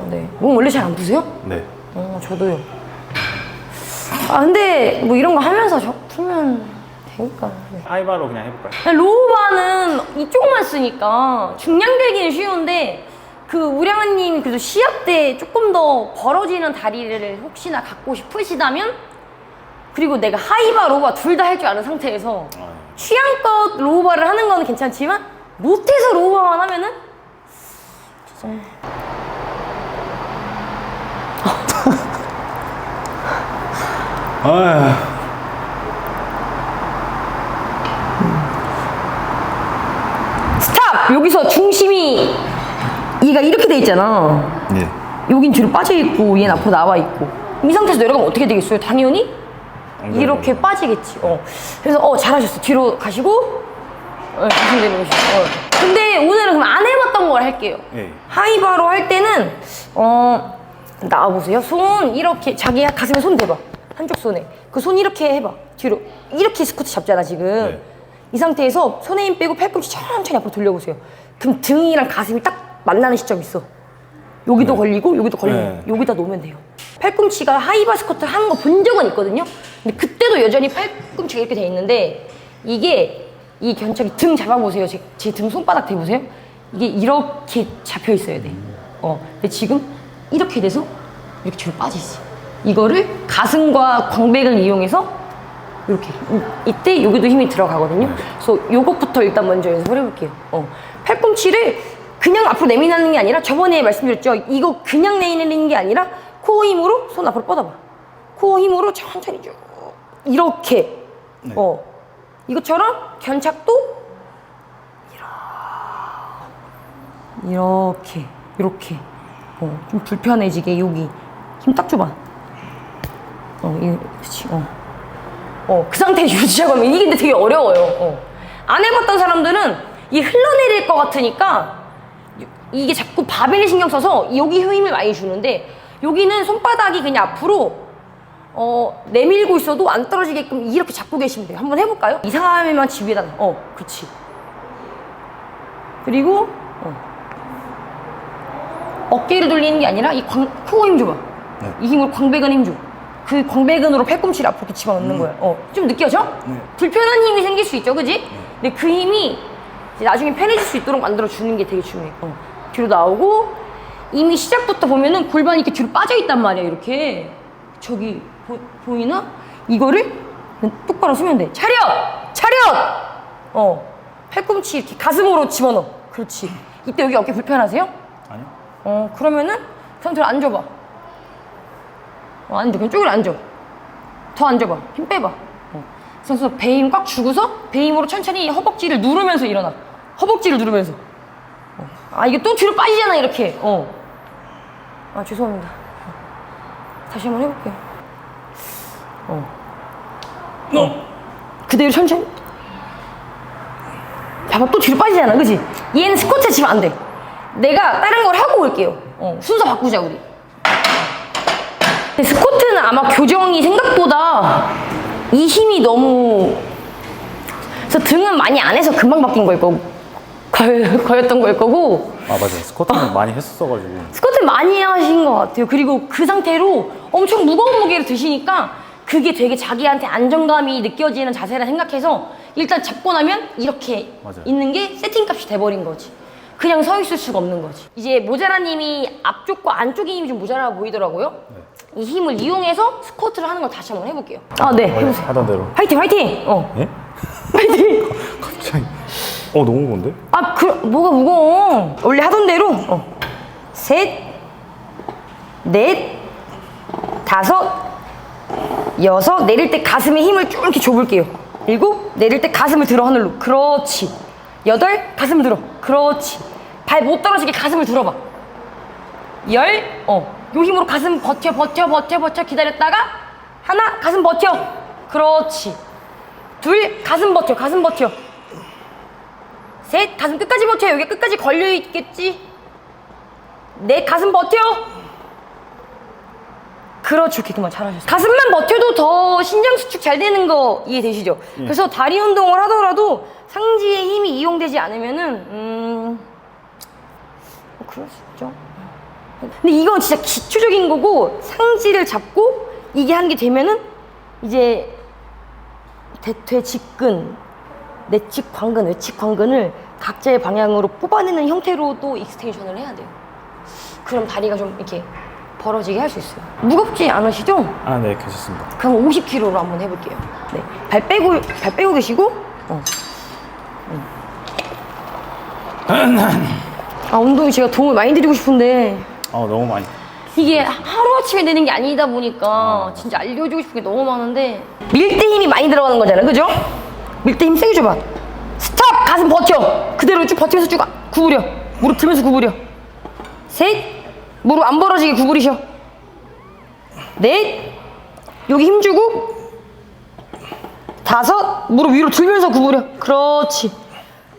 네. 몸 원래 잘 안 푸세요? 네. 저도요. 아, 근데 뭐 이런 거 하면서 풀면 되니까. 네. 하이바로 그냥 해볼까요? 로우바는 이쪽만 쓰니까 중량 들기는 쉬운데 그 우량아님이 그래도 시합 때 조금 더 벌어지는 다리를 혹시나 갖고 싶으시다면 그리고 내가 하이바, 로우바 둘 다 할 줄 아는 상태에서 취향껏 로우바를 하는 거는 괜찮지만 못해서 로우바만 하면은 진짜 스탑! 여기서 중심이 얘가 이렇게 돼 있잖아. 네. 여긴 뒤로 빠져 있고 얘는 앞으로 나와 있고 이 상태에서 내려가면 어떻게 되겠어요? 당연히 이렇게 빠지겠지. 그래서 잘하셨어. 뒤로 가시고 다시 내려오시고. 근데 오늘은 그럼 안 해봤던 걸 할게요. 네. 하이바로 할 때는 나와보세요. 손 이렇게 자기 가슴에 손 대봐. 한쪽 손에 그 손 이렇게 해봐. 뒤로 이렇게 스쿼트 잡잖아 지금. 네. 이 상태에서 손에 힘 빼고 팔꿈치 천천히 앞으로 돌려보세요. 그럼 등이랑 가슴이 딱 만나는 시점이 있어. 여기도 걸리고 여기도 걸리고 여기다 놓으면 돼요. 팔꿈치가 하이바 스쿼트 하는 거 본 적은 있거든요. 근데 그때도 여전히 팔꿈치가 이렇게 돼 있는데 이게 이 견착이 등 잡아보세요. 제 등 손바닥 대보세요. 이게 이렇게 잡혀 있어야 돼. 근데 지금 이렇게 돼서 이렇게 뒤로 빠지지. 이거를 가슴과 광배근을 이용해서 이렇게 이때 여기도 힘이 들어가거든요. 그래서 요것부터 일단 먼저 연습을 해볼게요. 팔꿈치를 그냥 앞으로 내미는 게 아니라 저번에 말씀드렸죠. 이거 그냥 내미는 게 아니라 코어 힘으로 손 앞으로 뻗어봐. 코어 힘으로 천천히 쭉 이렇게. 네. 이것처럼 견착도 이렇게 좀 불편해지게 여기 힘 딱 줘봐. 그렇지. 그 상태에서 유지하면 이게 근데 되게 어려워요. 안 해봤던 사람들은 이게 흘러내릴 것 같으니까 이게 자꾸 바벨에 신경 써서 여기 힘을 많이 주는데 여기는 손바닥이 그냥 앞으로 내밀고 있어도 안 떨어지게끔 이렇게 잡고 계시면 돼요. 한번 해볼까요? 이상하면 집에다 그렇지. 그리고 어깨를 돌리는 게 아니라 이 코어 힘 줘봐. 네. 이 힘으로 광배근 힘 줘. 그 광배근으로 팔꿈치를 앞으로 이렇게 집어넣는 거야. 좀 느껴져? 네. 불편한 힘이 생길 수 있죠, 그지? 근데 그 힘이 이제 나중에 편해질 수 있도록 만들어주는 게 되게 중요해. 뒤로 나오고 이미 시작부터 보면은 골반이 이렇게 뒤로 빠져있단 말이야, 이렇게. 저기 보이나? 이거를 똑바로 서면 돼. 차렷! 팔꿈치 이렇게 가슴으로 집어넣어. 그렇지. 이때 여기 어깨 불편하세요? 아니요. 그러면은 그 상태로 앉아봐. 앉아. 그냥 쪼그려 앉아. 더 앉아봐. 힘 빼봐. 그래서 배 힘 꽉 주고서 배 힘으로 천천히 허벅지를 누르면서 일어나. 허벅지를 누르면서. 이게 또 뒤로 빠지잖아, 이렇게. 죄송합니다. 다시 한번 해볼게요. 그대로 천천히. 봐봐, 또 뒤로 빠지잖아, 그지? 얘는 스쿼트 치면 안 돼. 내가 다른 걸 하고 올게요. 순서 바꾸자, 우리. 근데 스쿼트는 아마 교정이 생각보다 이 힘이 너무. 그래서 등은 많이 안 해서 금방 바뀐 거일 거고. 거였던 거일 거고. 맞아요. 스쿼트는 많이 했었어가지고. 스쿼트 많이 하신 것 같아요. 그리고 그 상태로 엄청 무거운 무게를 드시니까 그게 되게 자기한테 안정감이 느껴지는 자세라 생각해서 일단 잡고 나면 이렇게 맞아요. 있는 게 세팅값이 돼버린 거지. 그냥 서 있을 수가 없는 거지. 이제 모자라님이 앞쪽과 안쪽의 힘이 좀 모자라 보이더라고요. 이 힘을 이용해서 스쿼트를 하는 걸 다시 한번 해볼게요. 네, 해보세요. 하던 대로. 화이팅! 예? 화이팅! 갑자기. 너무 무거운데? 뭐가 무거워. 원래 하던 대로. 셋, 넷, 다섯, 여섯. 내릴 때 가슴에 힘을 쭉 이렇게 줘볼게요. 일곱, 내릴 때 가슴을 들어 하늘로. 그렇지. 여덟, 가슴을 들어. 그렇지. 발 못 떨어지게 가슴을 들어봐. 열, 요 힘으로 가슴 버텨 기다렸다가 하나, 가슴 버텨. 그렇지. 둘, 가슴 버텨. 셋, 가슴 끝까지 버텨. 여기 끝까지 걸려있겠지? 넷, 가슴 버텨. 그렇죠. 그만 잘하셨어요. 가슴만 버텨도 더 신장 수축 잘 되는 거 이해되시죠? 그래서 다리 운동을 하더라도 상지의 힘이 이용되지 않으면은 그럴 수 있죠. 근데 이건 진짜 기초적인 거고 상지를 잡고 이게 한 게 되면은 이제 대퇴 직근, 내측 광근, 외측 광근을 각자의 방향으로 뽑아내는 형태로도 익스텐션을 해야 돼요. 그럼 다리가 좀 이렇게 벌어지게 할 수 있어요. 무겁지 않으시죠? 아, 네, 괜찮습니다. 그럼 50kg로 한번 해볼게요. 네, 발 빼고 계시고. 아, 운동이 제가 도움을 많이 드리고 싶은데 너무 많이. 이게 하루아침에 되는 게 아니다 보니까 진짜 알려주고 싶은 게 너무 많은데 밀대 힘이 많이 들어가는 거잖아, 그죠? 밀대 힘 세게 줘봐. 스톱! 가슴 버텨. 그대로 쭉 버티면서 쭉 구부려. 무릎 들면서 구부려. 셋, 무릎 안 벌어지게 구부리셔. 넷, 여기 힘 주고. 다섯, 무릎 위로 들면서 구부려. 그렇지.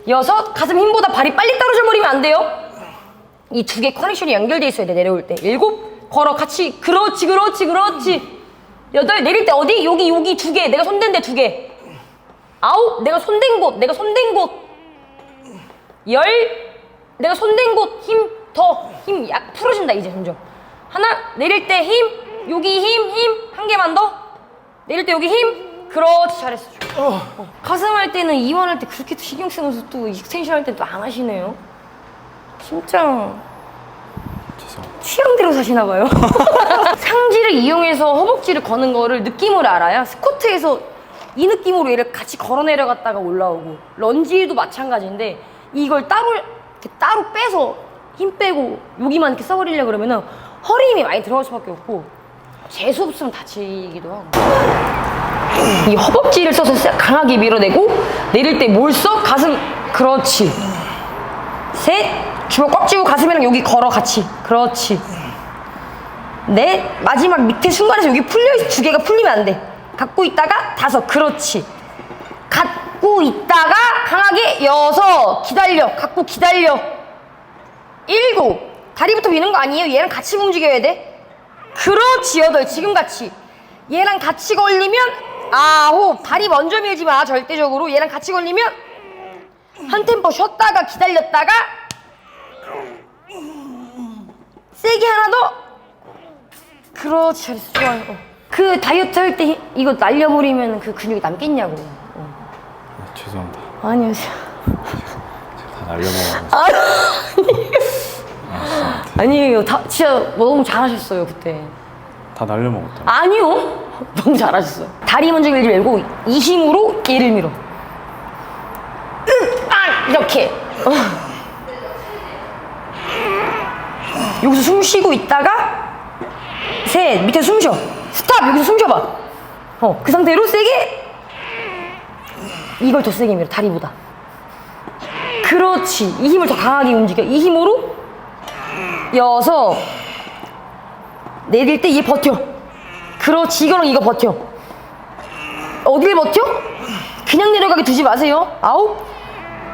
여섯, 가슴 힘보다 발이 빨리 떨어져 버리면 안 돼요. 이 두 개 커넥션이 연결돼 있어야 돼, 내려올 때. 일곱, 걸어 같이. 그렇지, 그렇지, 그렇지. 여덟, 내릴 때 어디? 여기 두 개. 내가 손댄 데 두 개. 아홉, 내가 손댄 곳. 열, 내가 손댄 곳. 힘 약 풀어진다, 이제 점점. 하나, 내릴 때 힘. 여기 힘. 한 개만 더. 내릴 때 여기 힘. 그렇지, 잘했어. 가슴 할 때는 이완할 때 그렇게 또 신경 쓰면서 또 익스텐션 할 때 또 안 하시네요. 진짜 죄송합니다. 취향대로 사시나 봐요. 상지를 이용해서 허벅지를 거는 거를 느낌으로 알아야 스쿼트에서 이 느낌으로 얘를 같이 걸어 내려갔다가 올라오고 런지도 마찬가지인데 이걸 따로 빼서 힘 빼고 여기만 이렇게 써버리려고 그러면은 허리 힘이 많이 들어갈 수밖에 없고 재수 없으면 다치기도 하고 이 허벅지를 써서 강하게 밀어내고 내릴 때 뭘 써? 가슴. 그렇지. 셋, 주먹 꽉 쥐고 가슴이랑 여기 걸어 같이. 그렇지. 넷, 마지막 밑에 순간에서 여기 풀려있어. 두 개가 풀리면 안 돼. 갖고 있다가 다섯. 그렇지. 갖고 있다가 강하게 여섯. 기다려. 갖고 기다려. 일곱. 다리부터 미는 거 아니에요? 얘랑 같이 움직여야 돼. 그렇지. 여덟. 지금 같이. 얘랑 같이 걸리면 아홉. 다리 먼저 밀지 마. 절대적으로. 얘랑 같이 걸리면 한 템포 쉬었다가 기다렸다가 세게 하나 더. 그렇지. 잘했어. 좋아요. 그 다이어트 할 때 이거 날려버리면 그 근육이 남겠냐고. 죄송합니다. 아니요. 다 날려먹어요. 아니에요. 진짜 너무 잘하셨어요 그때. 다 날려먹었다. 아니요. 너무 잘하셨어요. 다리 먼저 밀지 말고 이 힘으로 얘를 밀어. 이렇게. 여기서 숨 쉬고 있다가 셋, 밑에 숨 쉬어. 스탑. 여기서 숨 쉬어봐. 그 상태로 세게 이걸 더 세게 밀어. 다리보다. 그렇지. 이 힘을 더 강하게 움직여. 이 힘으로 여섯. 내릴 때 얘 버텨. 그렇지. 이거랑 이거 버텨. 어딜 버텨? 그냥 내려가게 두지 마세요. 아홉.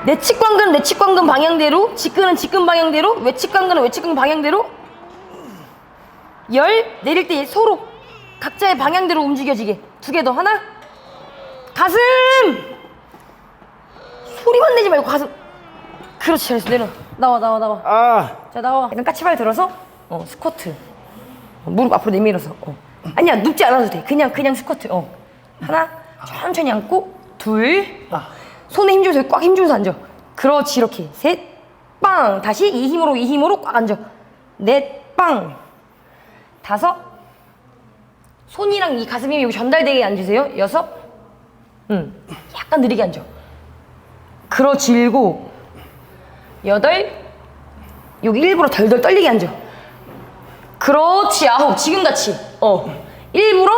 내측 광근 방향대로. 직근은 직근 방향대로. 외측 광근은 외측 광근 방향대로. 열. 내릴 때 서로 각자의 방향대로 움직여지게. 두 개 더. 하나. 가슴. 소리만 내지 말고 가슴. 그렇지. 잘했어. 내려. 나와. 자, 나와. 약간 까치발 들어서 스쿼트. 무릎 앞으로 내밀어서. 아니야, 눕지 않아도 돼. 그냥 스쿼트. 하나. 천천히 앉고. 둘. 손에 힘 줘서 꽉 힘 주면서 앉아. 그렇지. 이렇게. 셋. 빵. 다시 이 힘으로 꽉 앉아. 넷. 빵. 다섯. 손이랑 이 가슴 힘이 여기 전달되게 앉으세요. 여섯. 약간 느리게 앉아. 그렇지. 일곱. 여덟. 여기 일부러 덜덜 떨리게 앉아. 그렇지. 아홉. 지금같이. 일부러.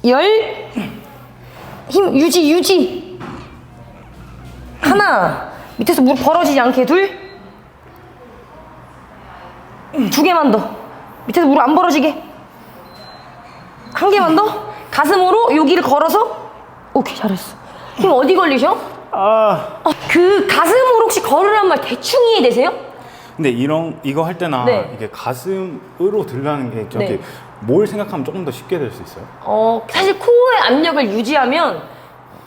열. 힘 유지. 하나. 밑에서 무릎 벌어지지 않게. 둘. 두 개만 더. 밑에서 무릎 안 벌어지게. 한 개만 더. 가슴으로 여기를 걸어서. 오케이. 잘했어. 힘 어디 걸리셔? 그 가슴으로 혹시 걸으란 말 대충 이해되세요? 근데 이거 할 때나 네. 이게 가슴으로 들라는 게 저기 네. 뭘 생각하면 조금 더 쉽게 될 수 있어요? 사실 코어의 압력을 유지하면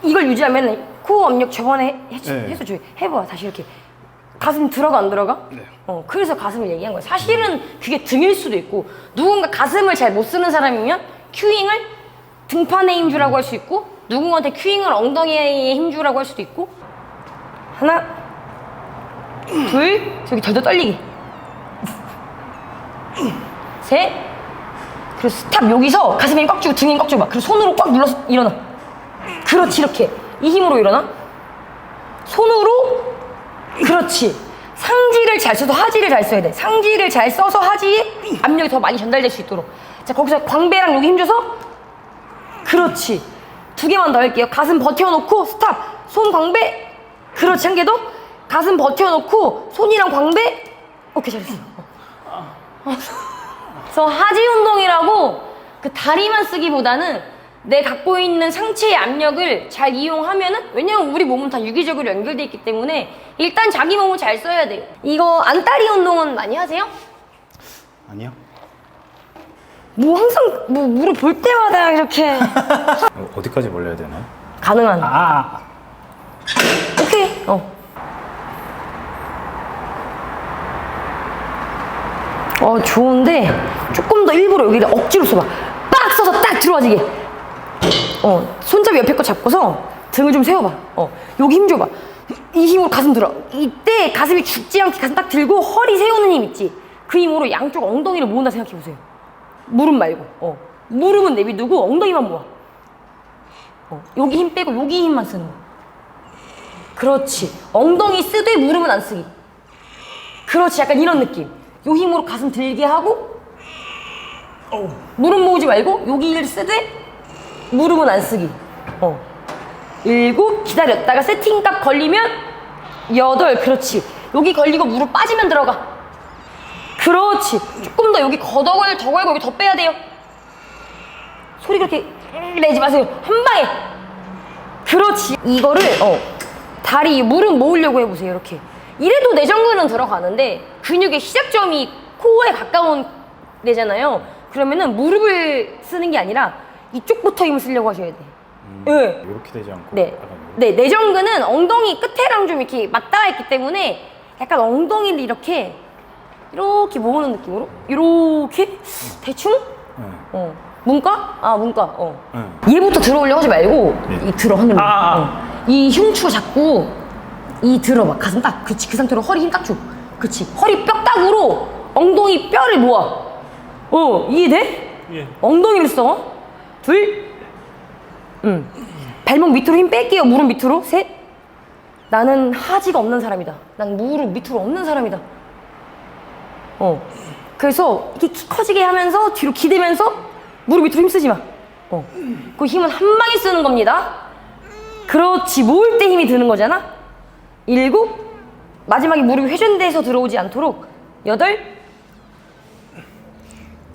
이걸 유지하면 코어 압력 저번에 네. 해서 해봐. 다시 이렇게 가슴 들어가 안 들어가? 네. 그래서 가슴을 얘기한 거예요. 사실은 그게 등일 수도 있고, 누군가 가슴을 잘 못 쓰는 사람이면 큐잉을 등판에 힘주라고 할 수 있고, 누군가한테 큐잉을 엉덩이에 힘주라고 할 수도 있고. 하나, 둘, 저기 덜덜 떨리게. 셋, 그리고 스탑. 여기서 가슴에 힘 꽉 주고 등에 힘 꽉 줘봐. 그리고 손으로 꽉 눌러서 일어나. 그렇지, 이렇게. 이 힘으로 일어나. 손으로. 그렇지. 상지를 잘 써서 하지를 잘 써야 돼. 상지를 잘 써서 하지에 압력이 더 많이 전달될 수 있도록. 자, 거기서 광배랑 여기 힘줘서. 그렇지. 2개만 더 할게요. 가슴 버텨놓고 스탑. 손 광배. 그렇지. 1개 더. 가슴 버텨놓고 손이랑 광배. 오케이, 잘했어. 그래서 하지 운동이라고 그 다리만 쓰기보다는 내 갖고 있는 상체의 압력을 잘 이용하면은, 왜냐면 우리 몸은 다 유기적으로 연결돼 있기 때문에 일단 자기 몸을 잘 써야 돼요. 이거 안다리 운동은 많이 하세요? 아니요. 뭐 항상 뭐 무릎 볼 때마다 이렇게 어디까지 벌려야 되나요? 가능한. 아. 오케이. 좋은데 조금 더 일부러 여기를 억지로 써봐. 빡 써서 딱 들어와지게. 손잡이 옆에 거 잡고서 등을 좀 세워봐. 여기 힘 줘봐. 이 힘으로 가슴 들어. 이때 가슴이 죽지 않게 가슴 딱 들고 허리 세우는 힘 있지? 그 힘으로 양쪽 엉덩이를 모은다 생각해보세요. 무릎 말고. 무릎은 내비두고 엉덩이만 모아. 여기 힘 빼고 여기 힘만 쓰는 거. 그렇지. 엉덩이 쓰되 무릎은 안 쓰기. 그렇지. 약간 이런 느낌. 요 힘으로 가슴 들게 하고, 무릎 모으지 말고 여기를 쓰되 무릎은 안 쓰기. 7 기다렸다가 세팅 딱 걸리면 8. 그렇지. 여기 걸리고 무릎 빠지면 들어가. 그렇지. 조금 더 여기 더 걸고 여기 더 빼야 돼요. 소리 그렇게 내지 마세요. 한 방에. 그렇지. 이거를 다리 무릎 모으려고 해보세요. 이렇게. 이래도 내전근은 들어가는데 근육의 시작점이 코어에 가까운 데잖아요. 그러면은 무릎을 쓰는 게 아니라 이쪽부터 힘을 쓰려고 하셔야 돼. 네. 이렇게 되지 않고. 네. 약간 네, 내전근은 엉덩이 끝에랑 좀 이렇게 맞닿아 있기 때문에 약간 엉덩이를 이렇게 모으는 느낌으로 이렇게 대충. 네. 문과? 문과. 네. 얘부터 들어오려고 하지 말고 네. 이 들어 하늘로. 이 흉추가 자꾸 이 들어봐. 가슴 딱. 그렇지. 그 상태로 허리 힘 딱 줘. 그렇지. 허리 뼈딱으로 엉덩이 뼈를 모아. 이해돼? 예. 엉덩이를 써. 2. 발목 밑으로 힘 뺄게요. 무릎 밑으로. 3. 나는 하지가 없는 사람이다. 난 무릎 밑으로 없는 사람이다. 그래서 이렇게 키 커지게 하면서 뒤로 기대면서 무릎 밑으로 힘 쓰지 마. 그 힘은 한 방에 쓰는 겁니다. 그렇지. 모을 때 힘이 드는 거잖아. 7. 마지막에 무릎이 회전돼서 들어오지 않도록 8.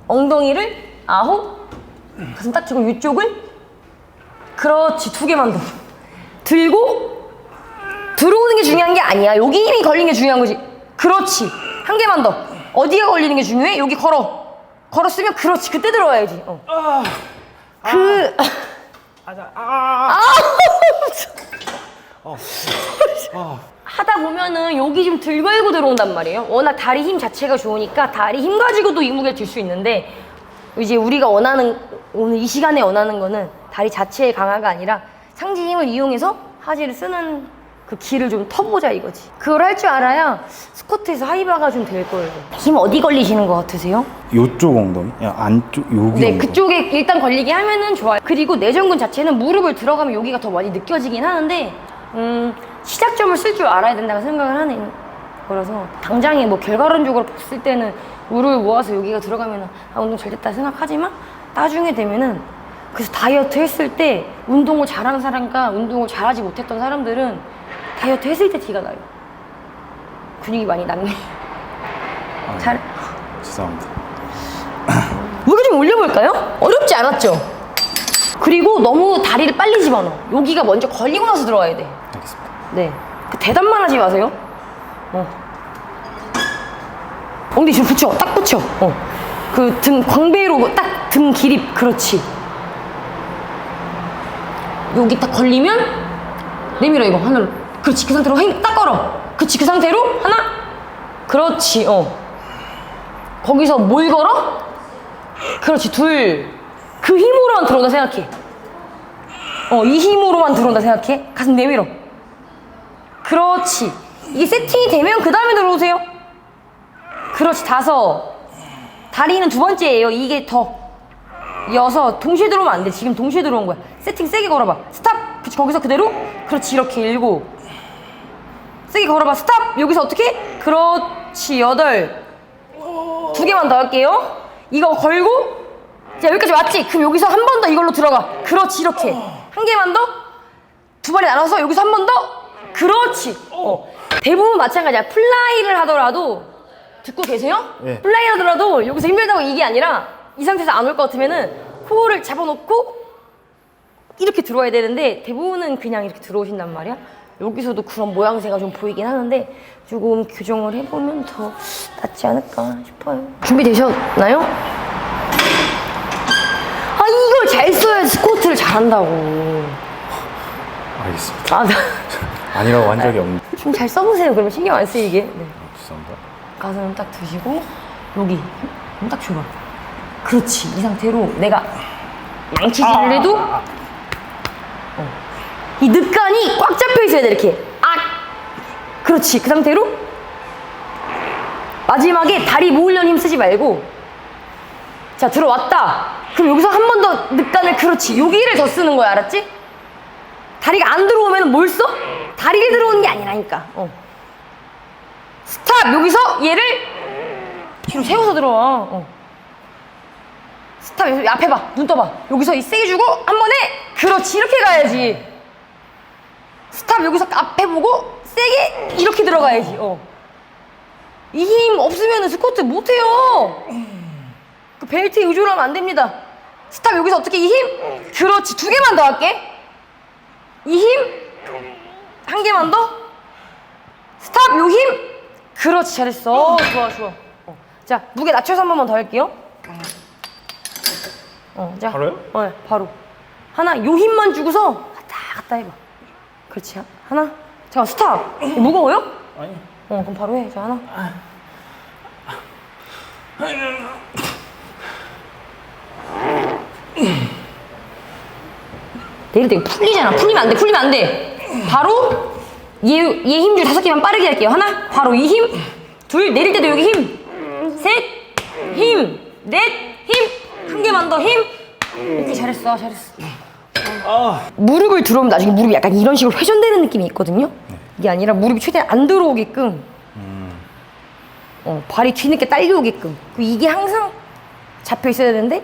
엉덩이를 9. 가슴 딱 치고 이쪽을. 그렇지. 2개만 더 들고. 들어오는 게 중요한 게 아니야. 여기 힘이 걸리는 게 중요한 거지. 그렇지. 1개만 더. 어디가 걸리는 게 중요해? 여기 걸었으면 그렇지. 그때 들어와야지. 하다 보면은 여기 좀 들걸고 들어온단 말이에요. 워낙 다리 힘 자체가 좋으니까 다리 힘 가지고도 이 무게를 들 수 있는데, 이제 우리가 원하는, 오늘 이 시간에 원하는 거는 다리 자체의 강화가 아니라 상지 힘을 이용해서 하지를 쓰는 그 길을 좀 터보자 이거지. 그걸 할 줄 알아야 스쿼트에서 하이바가 좀 될 거예요. 힘 어디 걸리시는 것 같으세요? 요쪽 엉덩이? 야, 안쪽 여기. 네, 엉덩이. 그쪽에 일단 걸리게 하면은 좋아요. 그리고 내전근 자체는 무릎을 들어가면 여기가 더 많이 느껴지긴 하는데, 시작점을 쓸 줄 알아야 된다고 생각을 하는 거라서, 당장에 뭐 결과론적으로 봤을 때는 무릎을 모아서 여기가 들어가면은 운동 잘 됐다 생각하지만, 나중에 되면은, 그래서 다이어트 했을 때 운동을 잘하는 사람과 운동을 잘하지 못했던 사람들은 다이어트 했을 때 티가 나요. 근육이 많이 났네. 죄송합니다. 무게 좀 올려볼까요? 어렵지 않았죠? 그리고 너무 다리를 빨리 집어넣어. 여기가 먼저 걸리고 나서 들어와야 돼. 알겠습니다. 네. 대답만 하지 마세요. 엉덩이 좀 붙여. 딱 붙여. 그 등 광배로 딱 등 기립. 그렇지. 여기 딱 걸리면 내밀어 이거 하늘로. 그렇지. 그 상태로 힘 딱 걸어. 그치, 그 상태로 하나. 그렇지. 거기서 뭘 걸어? 그렇지, 둘. 그 힘으로만 들어온다 생각해. 이 힘으로만 들어온다 생각해. 가슴 내밀어. 그렇지. 이게 세팅이 되면 그 다음에 들어오세요. 그렇지, 5. 다리는 2번째예요. 이게 더 6. 동시에 들어오면 안 돼. 지금 동시에 들어온 거야. 세팅 세게 걸어봐. 스탑. 그치, 거기서 그대로. 그렇지, 이렇게 7. 세게 걸어봐. 스탑. 여기서 어떻게? 그렇지, 8. 2개만 더 할게요. 이거 걸고. 자, 여기까지 왔지? 그럼 여기서 한 번 더 이걸로 들어가. 그렇지, 이렇게. 한 개만 더. 2번에 나눠서 여기서 한 번 더. 그렇지. 대부분 마찬가지야. 플라이를 하더라도, 듣고 계세요? 네. 플라이를 하더라도 여기서 힘들다고 이게 아니라 이 상태에서 안 올 것 같으면은 코어를 잡아놓고 이렇게 들어와야 되는데 대부분은 그냥 이렇게 들어오신단 말이야. 여기서도 그런 모양새가 좀 보이긴 하는데 조금 교정을 해보면 더 낫지 않을까 싶어요. 준비되셨나요? 아, 이걸 잘 써야지 스쿼트를 잘한다고. 알겠습니다. 아, 아니라고 한 적이 없는데. 좀 잘 써보세요. 그러면 신경 안 쓰이게. 네. 죄송합니다. 가슴 딱 드시고 여기 딱 줘봐. 그렇지. 이 상태로 내가 망치질을 해도 이 늑간이 꽉 잡혀 있어야 돼. 이렇게. 그렇지. 그 상태로 마지막에 다리 모으려는 힘 쓰지 말고, 자, 들어왔다. 그럼 여기서 한 번 더 늑간을, 그렇지, 여기를 더 쓰는 거야. 알았지? 다리가 안 들어오면 뭘 써? 다리를 들어오는 게 아니라니까. 스탑. 여기서 얘를 뒤로 세워서 들어와. 스탑. 여기서 앞에 봐. 눈 떠봐. 여기서 이 세게 주고 한 번에. 그렇지, 이렇게 가야지. 스탑. 여기서 앞에 보고 세게 이렇게 들어가야지. 이 힘 없으면 스쿼트 못해요. 그 벨트에 의존하면 안 됩니다. 스탑. 여기서 어떻게 이 힘? 그렇지. 2개만 더 할게. 이 힘. 1개만 더. 스탑. 요 힘. 그렇지, 잘했어. 좋아, 좋아. 자, 무게 낮춰서 한 번만 더 할게요. 자. 바로요? 네, 바로. 하나, 요 힘만 주고서 갔다 갔다 해봐. 그렇지. 하나. 잠깐, 스탑. 무거워요? 아니. 그럼 바로 해. 자, 하나. 내릴 때 풀리잖아. 풀리면 안 돼. 풀리면 안 돼. 바로 얘 힘줄 5개만 빠르게 할게요. 하나. 바로 이 힘. 2. 내릴 때도 여기 힘. 3. 힘. 4. 힘. 1개만 더 힘. 이렇게 잘했어. 잘했어. 무릎을 들어오면 나중에 무릎이 약간 이런 식으로 회전되는 느낌이 있거든요. 이게 아니라 무릎이 최대한 안 들어오게끔, 발이 뒤늦게 딸려오게끔. 이게 항상 잡혀 있어야 되는데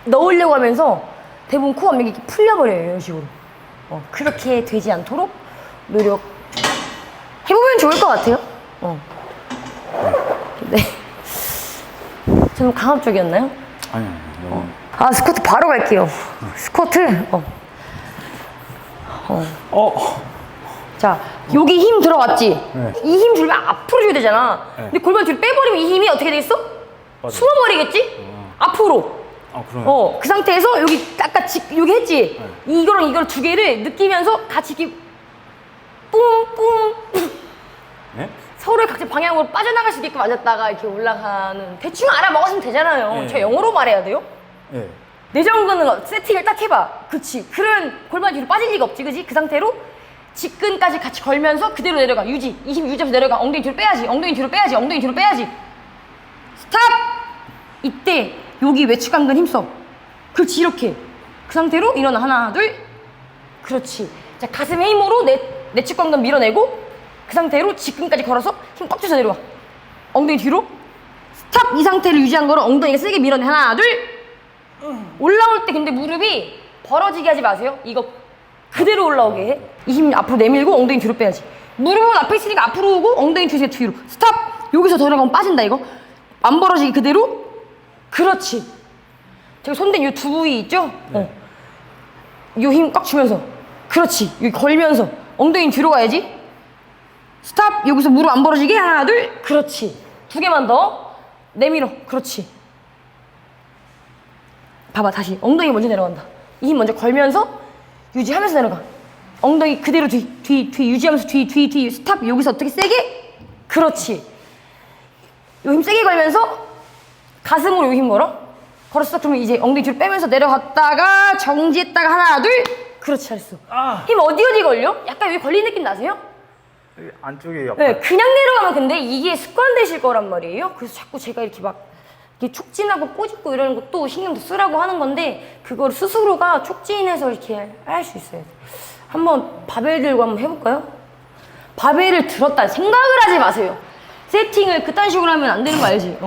넣으려고 하면서 대부분 코어 압력이 이렇게 풀려버려요. 이런 식으로. 그렇게 되지 않도록 노력 해보면 좋을 것 같아요. 네. 좀 강압적이었나요? 아니, 너무. 스쿼트 바로 갈게요. 스쿼트. 자, 여기 힘 들어갔지? 네. 이 힘 줄면 앞으로 줘야 되잖아. 네. 근데 골반 뒤로 빼버리면 이 힘이 어떻게 되겠어? 맞아. 숨어버리겠지? 앞으로. 그러네. 그 상태에서 여기 아까 여기 했지? 네. 이거랑 이거랑 2개를 느끼면서 같이 이렇게 뿡뿡 네? 서로의 각자 방향으로 빠져나갈 수 있게끔 앉았다가 이렇게 올라가는, 대충 알아먹었으면 되잖아요. 네. 저 영어로 말해야 돼요? 네. 내정근은 세팅을 딱 해봐. 그치. 그런 골반 뒤로 빠질 리가 없지. 그지? 그 상태로 직근까지 같이 걸면서 그대로 내려가. 유지. 이 힘 유지하면서 내려가. 엉덩이 뒤로 빼야지. 엉덩이 뒤로 빼야지. 엉덩이 뒤로 빼야지. 스탑! 이때 여기 외측강근 힘써. 그렇지. 이렇게. 그 상태로 일어나. 하나, 둘. 그렇지. 자, 가슴의 힘으로 내측강근 밀어내고 그 상태로 직근까지 걸어서 힘 꽉 줘서 내려와. 엉덩이 뒤로. 스탑! 이 상태를 유지한 거로 엉덩이가 세게 밀어내. 하나, 둘. 올라올 때 근데 무릎이 벌어지게 하지 마세요. 이거 그대로 올라오게 해. 이 힘 앞으로 내밀고 엉덩이 뒤로 빼야지. 무릎은 앞에 있으니까 앞으로 오고 엉덩이 뒤로. 스탑! 여기서 더 내려가면 빠진다 이거. 안 벌어지게 그대로. 그렇지. 저기 손댄 이 2 부위 있죠? 이 힘 꽉 주면서. 그렇지. 여기 걸면서 엉덩이 뒤로 가야지. 스탑! 여기서 무릎 안 벌어지게. 하나, 둘. 그렇지. 2개만 더. 내밀어. 그렇지. 봐봐, 다시 엉덩이 먼저 내려간다. 이 힘 먼저 걸면서 유지하면서 내려가. 엉덩이 그대로 뒤 유지하면서 뒤 스탑. 여기서 어떻게 세게? 그렇지. 요 힘 세게 걸면서 가슴으로 요 힘 걸었어. 그러면 이제 엉덩이 뒤로 빼면서 내려갔다가 정지했다가 하나 둘. 그렇지, 잘했어. 힘 어디 걸려? 약간 여기 걸린 느낌 나세요? 여기 안쪽에 약간. 네, 그냥 내려가면 근데 이게 습관되실 거란 말이에요. 그래서 자꾸 제가 이렇게 막 이렇게 촉진하고 꼬집고 이러는 것도 신경도 쓰라고 하는 건데 그걸 스스로가 촉진해서 이렇게 할 수 있어요. 한번 바벨 들고 한번 해볼까요? 바벨을 들었다 생각을 하지 마세요. 세팅을 그딴 식으로 하면 안 되는 거 알지?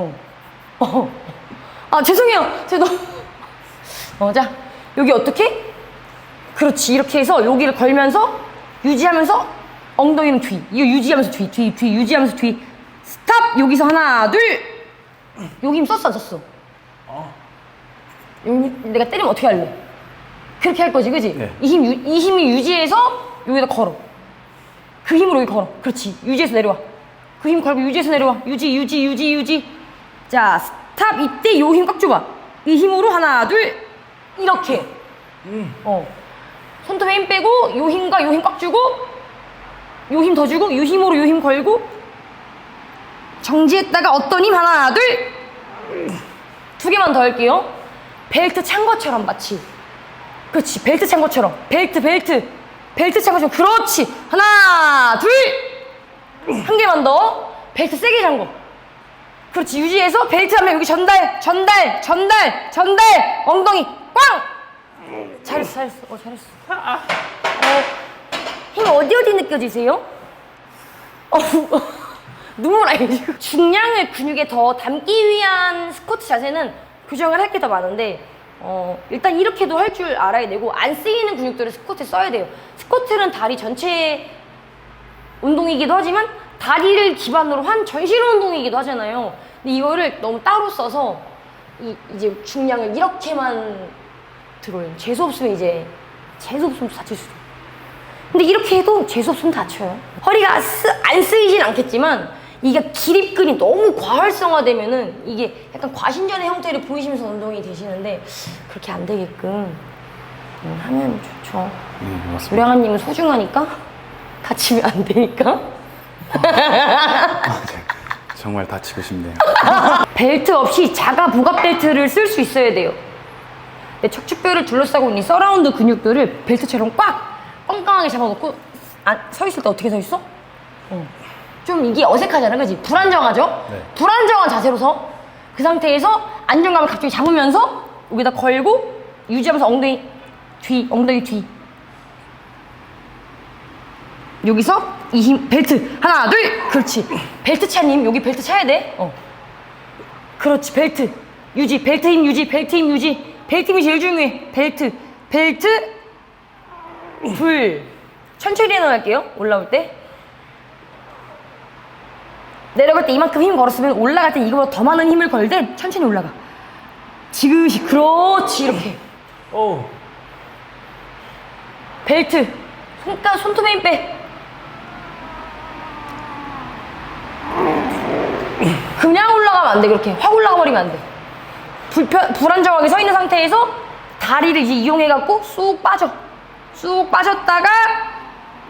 아, 죄송해요. 자, 여기 어떻게? 그렇지. 이렇게 해서 여기를 걸면서 유지하면서 엉덩이는 뒤. 이거 유지하면서 뒤 유지하면서 뒤. 스탑! 여기서 하나, 둘! 여기 힘 썼어, 안 썼어? 여기 내가 때리면 어떻게 할래? 그렇게 할 거지, 그지? 네. 이 힘이 유지해서 여기다 걸어. 그 힘으로 여기 걸어. 그렇지. 유지해서 내려와. 그 힘 걸고 유지해서 내려와. 유지. 자, 스탑. 이때 요 힘 꽉 줘봐. 이 힘으로 하나, 둘. 이렇게. 손톱에 힘 빼고 요 힘과 요 힘 꽉 주고 요 힘 더 주고 요 힘으로 요 힘 걸고 정지했다가 어떤 힘 하나 둘 두 개만 더 할게요. 벨트 찬 것처럼 마치. 그렇지. 벨트 찬 것처럼. 벨트 찬 것처럼. 그렇지. 하나 둘 한 개만 더. 벨트 세게 잠거 그렇지. 유지해서 벨트 하면 여기 전달 엉덩이 꽝. 잘했어. 잘했어. 힘 어디 느껴지세요? 눈물 아니죠? 중량을 근육에 더 담기 위한 스쿼트 자세는 교정을 할 게 더 많은데 일단 이렇게도 할 줄 알아야 되고 안 쓰이는 근육들을 스쿼트에 써야 돼요. 스쿼트는 다리 전체 운동이기도 하지만 다리를 기반으로 한 전신 운동이기도 하잖아요. 근데 이거를 너무 따로 써서 이제 중량을 이렇게만 들어요. 재수 없으면 다칠 수도. 근데 이렇게 해도 재수 없으면 다쳐요. 허리가 안 쓰이진 않겠지만 이게 기립근이 너무 과활성화되면은 이게 약간 과신전의 형태를 보이시면서 운동이 되시는데 그렇게 안 되게끔 하면 좋죠. 맞습니다. 우량아님은 소중하니까 다치면 안 되니까. 네. 정말 다치고 싶네요. 벨트 없이 자가 부각 벨트를 쓸 수 있어야 돼요. 내 척추뼈를 둘러싸고 있는 서라운드 근육들을 벨트처럼 꽉 빵빵하게 잡아놓고 서 있을 때 어떻게 서 있어? 좀 이게 어색하잖아, 그지? 불안정하죠? 네. 불안정한 자세로 서. 그 상태에서 안정감을 갑자기 잡으면서 여기다 걸고 유지하면서 엉덩이 뒤. 여기서 이 힘 벨트 하나 둘. 그렇지. 벨트 찬 힘 여기 벨트 차야 돼. 그렇지. 벨트 유지. 벨트 힘 유지. 벨트 힘이 제일 중요해. 벨트 둘. 천천히 일어날게요. 올라올 때 내려갈 때 이만큼 힘 걸었으면 올라갈 때 이거보다 더 많은 힘을 걸되 천천히 올라가. 지그시. 그렇지. 이렇게 벨트 손톱에 힘 빼. 그냥 올라가면 안 돼. 그렇게 확 올라가 버리면 안 돼. 불안정하게 서 있는 상태에서 다리를 이제 이용해 갖고 쑥 빠졌다가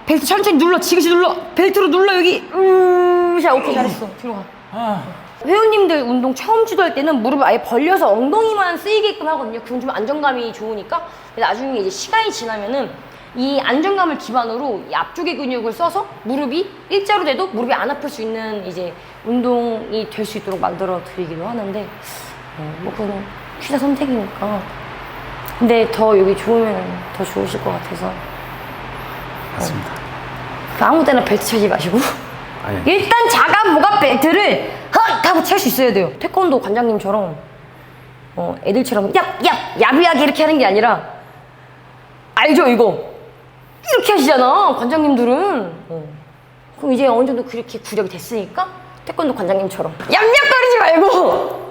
벨트 천천히 눌러. 지그시 눌러. 벨트로 눌러. 여기 자, 오케이. 잘했어. 뒤로 가. 회원님들 운동 처음 주도할 때는 무릎을 아예 벌려서 엉덩이만 쓰이게끔 하거든요. 그건 좀 안정감이 좋으니까. 나중에 이제 시간이 지나면은 이 안정감을 기반으로 이 앞쪽의 근육을 써서 무릎이 일자로 돼도 무릎이 안 아플 수 있는 이제 운동이 될 수 있도록 만들어 드리기도 하는데 뭐 그건 취사 선택이니까. 근데 더 여기 좋으면 더 좋으실 것 같아서 맞습니다. 아무 데나 벨트 차지 마시고 아니. 일단 자가 부각 벨트를 하고 찰 수 있어야 돼요. 태권도 관장님처럼 애들처럼 야비하게 이렇게 하는 게 아니라 알죠 이거? 이렇게 하시잖아 관장님들은. 그럼 이제 어느 정도 그렇게 구력이 됐으니까 태권도 관장님처럼 얌얌거리지 말고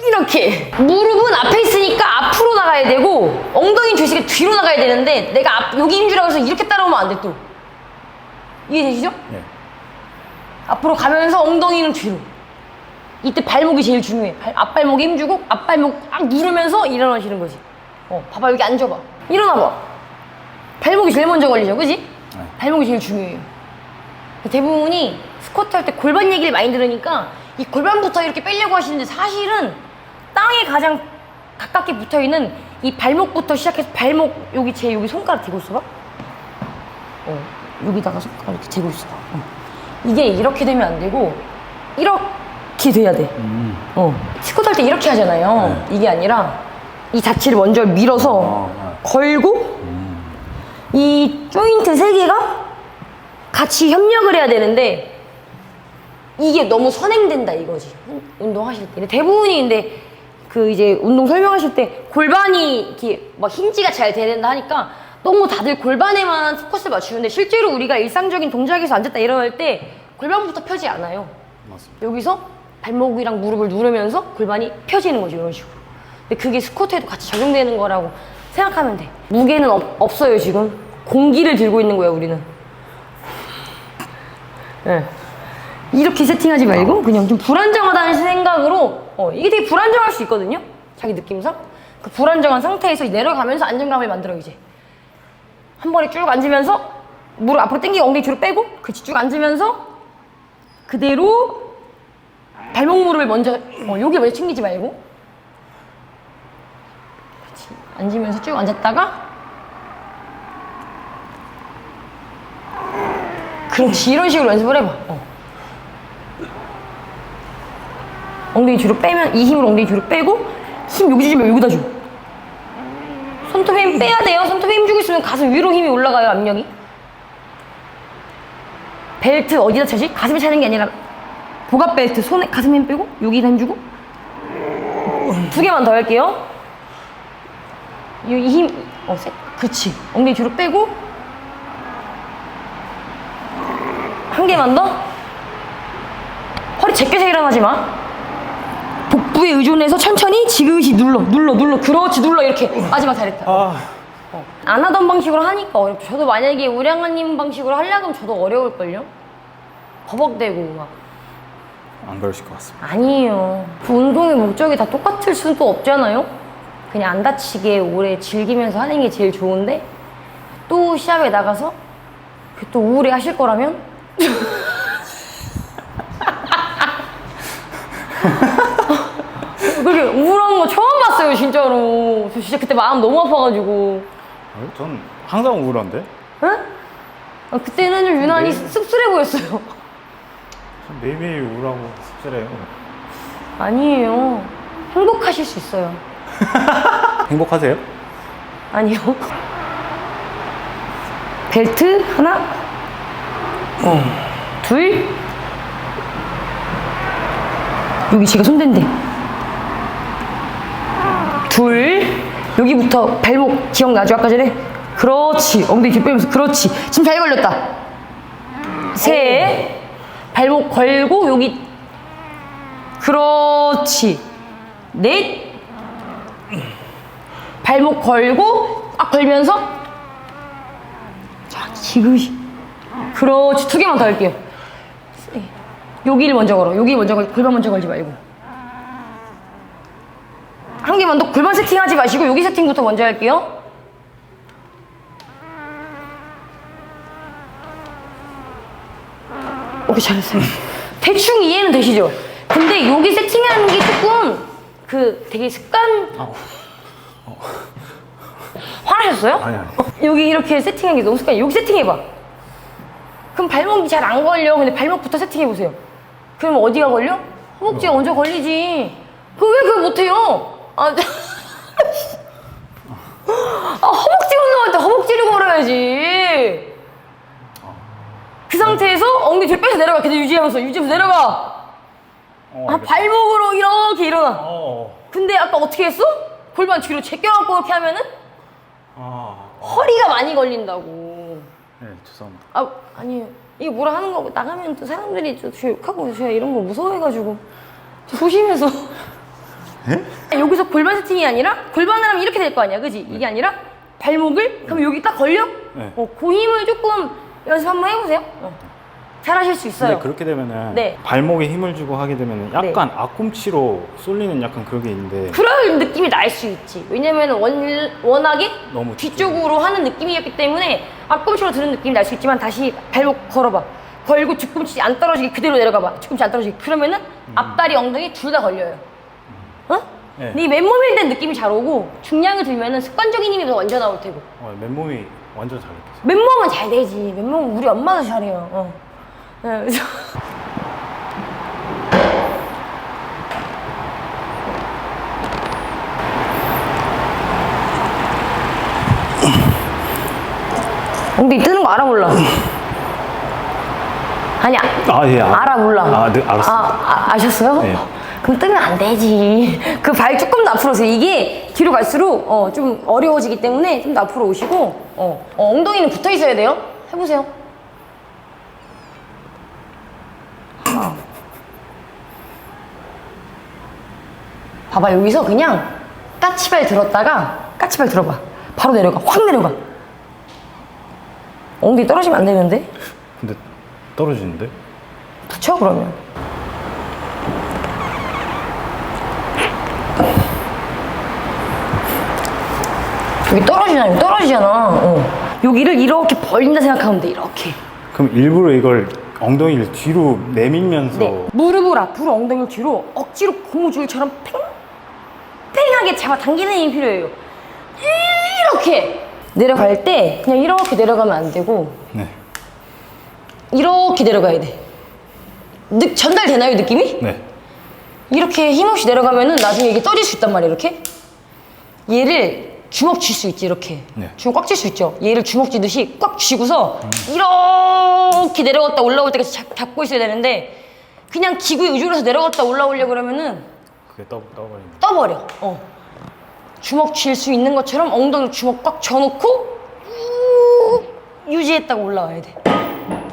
이렇게 무릎은 앞에 있으니까 앞으로 나가야 되고 엉덩이 뒤식에 뒤로 나가야 되는데 내가 여기 힘 주라고 해서 이렇게 따라오면 안 돼. 또 이해되시죠? 네. 앞으로 가면서 엉덩이는 뒤로. 이때 발목이 제일 중요해. 앞발목에 힘주고 앞발목 꽉 누르면서 일어나시는 거지. 봐봐. 여기 앉아봐. 일어나봐. 발목이 제일 먼저 걸리죠, 그지? 네. 발목이 제일 중요해요. 대부분이 스쿼트 할 때 골반 얘기를 많이 들으니까 이 골반부터 이렇게 빼려고 하시는데 사실은 땅에 가장 가깝게 붙어 있는 이 발목부터 시작해서 발목 여기 여기 손가락 대고 있어봐. 여기다가 손가락 이렇게 대고 있어봐. 이게 이렇게 되면 안 되고 이렇게 돼야 돼. 스쿼트 할 때 이렇게 하잖아요. 이게 아니라 이 자체를 먼저 밀어서 걸고 이 조인트 3개가 같이 협력을 해야 되는데 이게 너무 선행된다 이거지. 운동하실 때. 근데 대부분이 근데 그 이제 운동 설명하실 때 골반이 이렇게 막 힌지가 잘 돼야 된다 하니까 너무 다들 골반에만 포커스를 맞추는데 실제로 우리가 일상적인 동작에서 앉았다 일어날 때 골반부터 펴지 않아요. 맞습니다. 여기서 발목이랑 무릎을 누르면서 골반이 펴지는 거죠, 이런 식으로. 근데 그게 스쿼트에도 같이 적용되는 거라고 생각하면 돼. 무게는 없어요, 지금. 공기를 들고 있는 거야, 우리는. 네. 이렇게 세팅하지 말고 그냥 좀 불안정하다는 생각으로 이게 되게 불안정할 수 있거든요, 자기 느낌상. 그 불안정한 상태에서 내려가면서 안정감을 만들어. 이제 한 번에 쭉 앉으면서 무릎 앞으로 당기고 엉덩이 뒤로 빼고 그렇지, 쭉 앉으면서 그대로 발목 무릎을 먼저 여기 먼저 챙기지 말고 그렇지, 앉으면서 쭉 앉았다가 그렇지, 이런 식으로 연습을 해봐. 엉덩이 뒤로 빼면 이 힘으로 엉덩이 뒤로 빼고 힘 여기 주지 말고 여기다 줘. 손톱에 힘 빼야 돼요. 손톱에 힘 주고 있으면 가슴 위로 힘이 올라가요, 압력이. 벨트 어디다 차지? 가슴에 차는 게 아니라 복압 벨트 손에 가슴에 힘 빼고 여기다 힘 주고 2개만 더 할게요. 이 힘 셋. 그렇지. 엉덩이 뒤로 빼고 1개만 더. 허리 제껴서 일어나지 마. 복부에 의존해서 천천히 지그시 눌러. 그렇지, 눌러. 이렇게. 마지막 잘했다. 안 하던 방식으로 하니까 어렵죠. 저도 만약에 우량아님 방식으로 하려고 하면 저도 어려울걸요? 버벅대고 막. 안 그러실 것 같습니다. 아니에요. 그 운동의 목적이 다 똑같을 수는 또 없잖아요? 그냥 안 다치게 오래 즐기면서 하는 게 제일 좋은데 또 시합에 나가서 또 우울해 하실 거라면 그렇게 우울한 거 처음 봤어요, 진짜로. 저 진짜 그때 마음 너무 아파가지고. 전 항상 우울한데? 응? 그때는 좀 유난히 씁쓸해 보였어요. 전 매일매일 우울하고 씁쓸해요. 아니에요. 행복하실 수 있어요. 행복하세요? 아니요. 벨트 하나, 둘, 여기 제가 손댄데. 둘, 여기부터 발목 기억나죠? 아까 전에? 그렇지. 엉덩이 뒤 빼면서. 그렇지. 지금 잘 걸렸다. 셋, 발목 걸고 여기. 그렇지. 넷, 발목 걸고 꽉 걸면서. 자, 지그시. 그렇지. 2개만 더 할게요. 여기를 먼저 걸어. 여기 먼저 걸고 골반 먼저 걸지 말고. 1개만 더. 골반 세팅하지 마시고 여기 세팅부터 먼저 할게요. 오케이, 잘했어요. 대충 이해는 되시죠? 근데 여기 세팅하는 게 조금 되게 습관. 화나셨어요? 아니. 여기 이렇게 세팅하는 게 너무 습관이에요. 여기 세팅해봐. 그럼 발목이 잘 안 걸려. 근데 발목부터 세팅해보세요. 그럼 어디가 걸려? 허벅지가 먼저 걸리지. 왜 그걸 못해요? 허벅지 운동할 때 허벅지를 걸어야지. 그 상태에서 엉덩이 뒤로 빼서 내려가. 계속 유지하면서 내려가. 발목으로 이렇게 일어나. 근데 아까 어떻게 했어? 골반 뒤로 제껴갖고 이렇게 하면은 허리가 많이 걸린다고. 네, 죄송합니다. 아니에요. 이게 뭐라 하는 거고 나가면 또 사람들이 저 욕하고 제가 이런 거 무서워해가지고 저 조심해서. 여기서 골반 세팅이 아니라 골반을 하면 이렇게 될 거 아니야, 그지? 이게 아니라 발목을 그럼 여기 딱 걸려? 네. 그 힘을 조금 연습 한번 해보세요. 잘하실 수 있어요. 근데 그렇게 되면은 네. 발목에 힘을 주고 하게 되면은 약간 앞꿈치로 쏠리는 약간 그런 게 있는데 그런 느낌이 날 수 있지. 왜냐면 워낙에 너무 뒤쪽으로 하는 느낌이었기 때문에 앞꿈치로 드는 느낌이 날 수 있지만 다시 발목 걸어봐. 걸고 뒤꿈치 안 떨어지게 그대로 내려가봐. 뒤꿈치 안 떨어지게. 그러면은 앞다리, 엉덩이 둘 다 걸려요. 어? 네. 네 맨몸일 땐 느낌이 잘 오고 중량을 들면은 습관적인 힘이 더 먼저 나올 테고. 맨몸이 완전 잘 됐어요. 맨몸은 잘 되지. 맨몸은 우리 엄마도 잘해요. 네, 그래서 엉덩이 뜨는 거 알아 몰라? 아니야. 예, 알아 몰라. 네, 알았어요. 아셨어요? 네. 그럼 뜨면 안 되지. 그 발 조금 더 앞으로 오세요. 이게 뒤로 갈수록 좀 어려워지기 때문에 좀 더 앞으로 오시고 엉덩이는 붙어 있어야 돼요. 해보세요. 봐봐 여기서 그냥 까치발 들었다가 까치발 들어봐. 바로 내려가. 확 내려가. 엉덩이 떨어지면 안 되는데? 근데 떨어지는데? 붙여 그러면. 여기 떨어지잖아. 여기 떨어지잖아. 여기를 이렇게 벌린다 생각하면 돼. 이렇게. 그럼 일부러 이걸 엉덩이를 뒤로 내밀면서 네. 무릎을 앞으로 엉덩이를 뒤로 억지로 고무줄처럼 팽팽하게 잡아당기는 힘이 필요해요. 이렇게 내려갈 때 그냥 이렇게 내려가면 안 되고 네. 이렇게 내려가야 돼. 전달되나요 느낌이? 네. 이렇게 힘없이 내려가면은 나중에 이게 떨어질 수 있단 말이에요. 이렇게 얘를 주먹 쥘 수 있지. 이렇게 네. 주먹 꽉 쥘 수 있죠. 얘를 주먹 쥐듯이 꽉 쥐고서 이렇게 내려갔다 올라올 때까지 잡고 있어야 되는데 그냥 기구에 의존해서 내려갔다 올라오려고 그러면은 그게 떠버립니다. 떠버려. 주먹 쥘 수 있는 것처럼 엉덩이 주먹 꽉 쥐어놓고 유지했다가 올라와야 돼.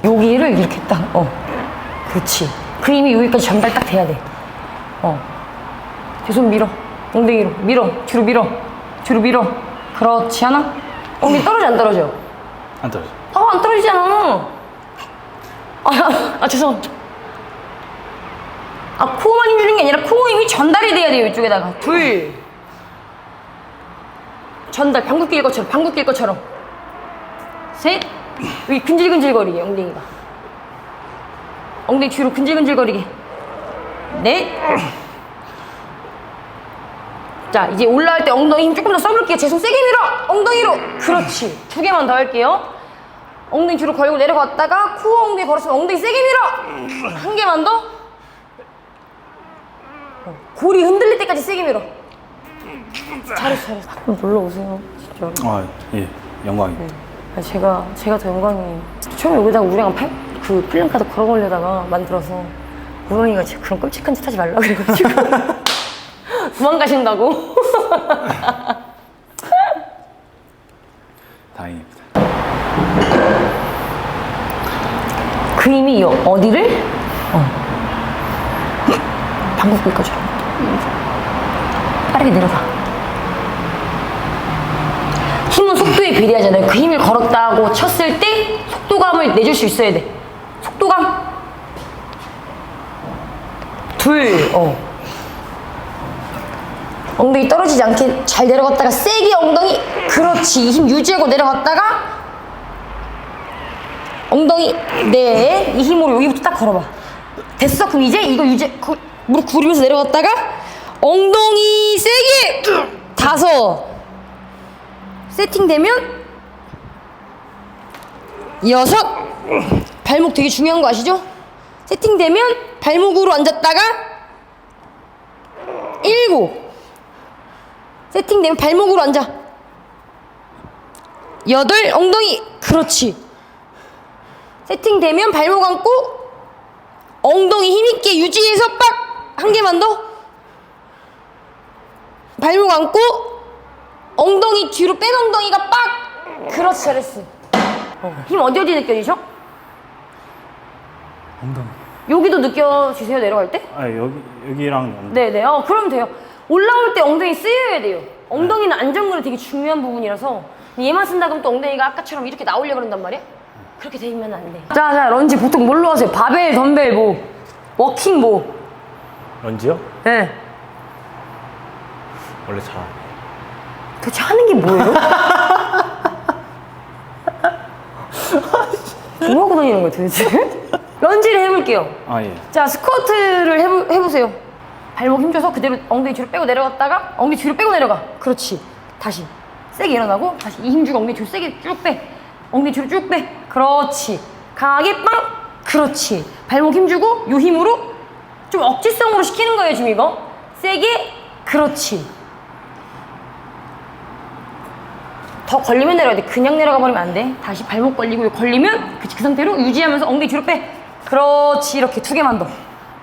여기를 이렇게 딱 그렇지. 그 힘이 여기까지 전달 딱 돼야 돼. 계속 밀어. 엉덩이로 밀어. 뒤로 밀어. 뒤로 밀어. 그렇지 않아? 엉덩이 떨어져 안 떨어져? 안 떨어져. 안 떨어지잖아. 죄송합니다. 코어만 힘주는 게 아니라 코어 힘이 전달이 돼야 돼요. 이쪽에다가 둘 전달. 방귀 낄 것처럼. 방귀 낄 것처럼. 셋. 여기 근질근질거리게 엉덩이가. 엉덩이 뒤로 근질근질거리게. 넷. 자 이제 올라갈 때 엉덩이 힘 조금 더 써볼게요. 제 손 세게 밀어. 엉덩이로. 그렇지. 2개만 더 할게요. 엉덩이 뒤로 걸고 내려갔다가 코어 엉덩이 걸었으면 엉덩이 세게 밀어. 1개만 더. 골이 흔들릴 때까지 세게 밀어. 잘했어. 한번 놀러오세요. 진짜로. 예. 영광입니다. 제가 더 영광이에요. 처음에 여기다가 우량한 플랜카드 걸어보려다가 만들어서 우렁이가 그런 끔찍한 짓 하지 말라고 그래가지고 도망가신다고. 다행입니다. 그 힘이 어디를? 방귀 낄 것처럼 빠르게 내려가. 힘은 속도에 비례하잖아요. 그 힘을 걸었다고 쳤을 때 속도감을 내줄 수 있어야 돼. 속도감. 둘. 엉덩이 떨어지지 않게 잘 내려갔다가 세게 엉덩이. 그렇지. 이 힘 유지하고 내려갔다가 엉덩이. 네. 이 힘으로 여기부터 딱 걸어봐. 됐어. 그럼 이제 이거 무릎 구부리면서 내려갔다가 엉덩이 세게. 5. 세팅되면 6. 발목 되게 중요한 거 아시죠? 세팅되면 발목으로 앉았다가 7. 세팅되면 발목으로 앉아. 8. 엉덩이. 그렇지. 세팅되면 발목 안고 엉덩이 힘있게 유지해서 빡. 1개만 더. 발목 안고 엉덩이 뒤로 뺀 엉덩이가 빡. 그렇지. 잘했어. 힘 어디 느껴지셔? 엉덩이. 여기도 느껴지세요? 내려갈 때? 여기랑 엉덩이. 네네. 그럼 돼요. 올라올 때 엉덩이 쓰여야 돼요. 엉덩이는 안정근이 되게 중요한 부분이라서 얘만 쓴다 그러면 또 엉덩이가 아까처럼 이렇게 나오려고 그런단 말이야. 그렇게 되면 안 돼. 자, 런지 보통 뭘로 하세요? 바벨, 덤벨, 뭐 워킹 뭐. 런지요? 네. 원래 잘. 도대체 하는 게 뭐예요? 뭐 하고 다니는 거야 도대체? 런지를 해볼게요. 아 예. 자, 스쿼트를 해보세요. 발목 힘줘서 그대로 엉덩이 뒤로 빼고 내려갔다가 엉덩이 뒤로 빼고 내려가. 그렇지. 다시 세게 일어나고 다시 이 힘 주고 엉덩이 뒤로 세게 쭉 빼. 엉덩이 뒤로 쭉 빼. 그렇지. 강하게 빵. 그렇지. 발목 힘주고 요 힘으로 좀 억지성으로 시키는 거예요 지금 이거. 세게. 그렇지. 더 걸리면 내려야 돼. 그냥 내려가 버리면 안 돼. 다시 발목 걸리고 걸리면 그치, 그 상태로 유지하면서 엉덩이 뒤로 빼. 그렇지. 이렇게 2개만 더.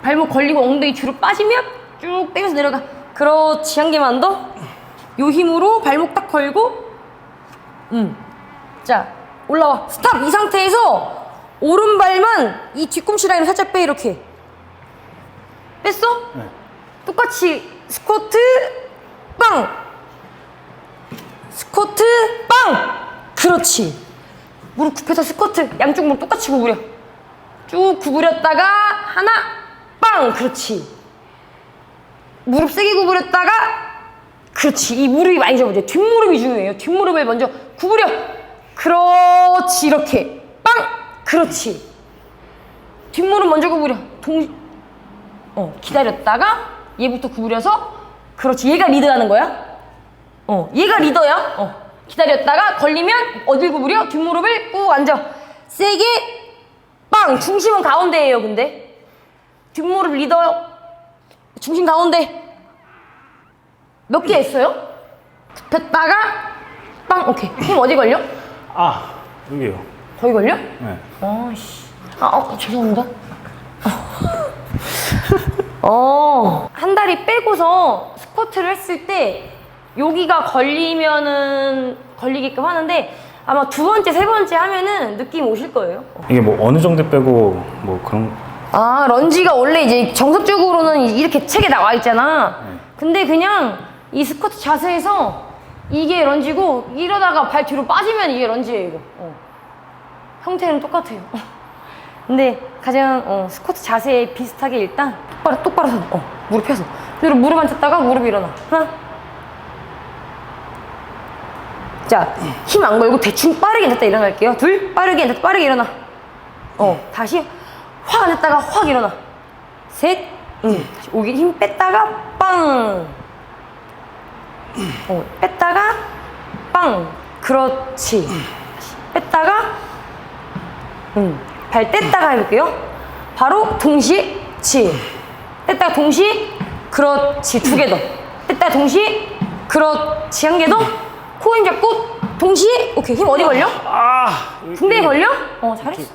발목 걸리고 엉덩이 뒤로 빠지면 쭉 빼면서 내려가. 그렇지. 1개만 더. 요 힘으로 발목 딱 걸고 자, 올라와. 스탑. 이 상태에서 오른발만 이 뒤꿈치 라인을 살짝 빼. 이렇게 뺐어? 네. 똑같이 스쿼트 빵, 스쿼트 빵. 그렇지. 무릎 굽혀서 스쿼트 양쪽 무릎 똑같이 구부려. 쭉 구부렸다가 하나 빵. 그렇지. 무릎 세게 구부렸다가 그렇지. 이 무릎이 많이 접어져. 뒷무릎이 중요해요. 뒷무릎을 먼저 구부려. 그렇지. 이렇게 빵. 그렇지. 뒷무릎 먼저 구부려. 기다렸다가 얘부터 구부려서 그렇지. 얘가 리드하는 거야. 얘가 리더야. 기다렸다가 걸리면 어딜 구부려? 뒷무릎을 꾹 앉아. 세게 빵. 중심은 가운데예요. 근데 뒷무릎 리더 중심 가운데. 몇 개 했어요? 굽혔다가 빵. 오케이. 힘 어디 걸려? 아 여기요. 거기 걸려? 네. 아씨. 죄송합니다. 한 다리 빼고서 스쿼트를 했을 때 여기가 걸리면은 걸리게끔 하는데 아마 2번째, 3번째 하면은 느낌 오실 거예요. 이게 뭐 어느 정도 빼고 뭐 그런. 런지가 원래 이제 정석적으로는 이렇게 책에 나와 있잖아. 근데 그냥 이 스쿼트 자세에서 이게 런지고 이러다가 발 뒤로 빠지면 이게 런지예요. 이거. 형태는 똑같아요. 근데 가장 스쿼트 자세에 비슷하게 일단 똑바로 서 무릎 펴서 그대로 무릎 앉혔다가 무릎 일어나. 하나. 자, 힘 안 걸고 대충 빠르게 앉았다 일어날게요. 2, 빠르게 앉았다 빠르게 일어나. 다시 확 앉았다가 확 일어나. 3, 다시 오기 힘 뺐다가 빵. 뺐다가 빵. 그렇지. 다시 뺐다가 발 뗐다가 해볼게요. 바로 동시에 치. 뗐다가 동시에 그렇지. 2개 더. 뗐다가 동시에 그렇지. 1개 더. 코 힘 잡고 동시에 오케이. 힘 어디 걸려? 등대에 걸려? 잘했어.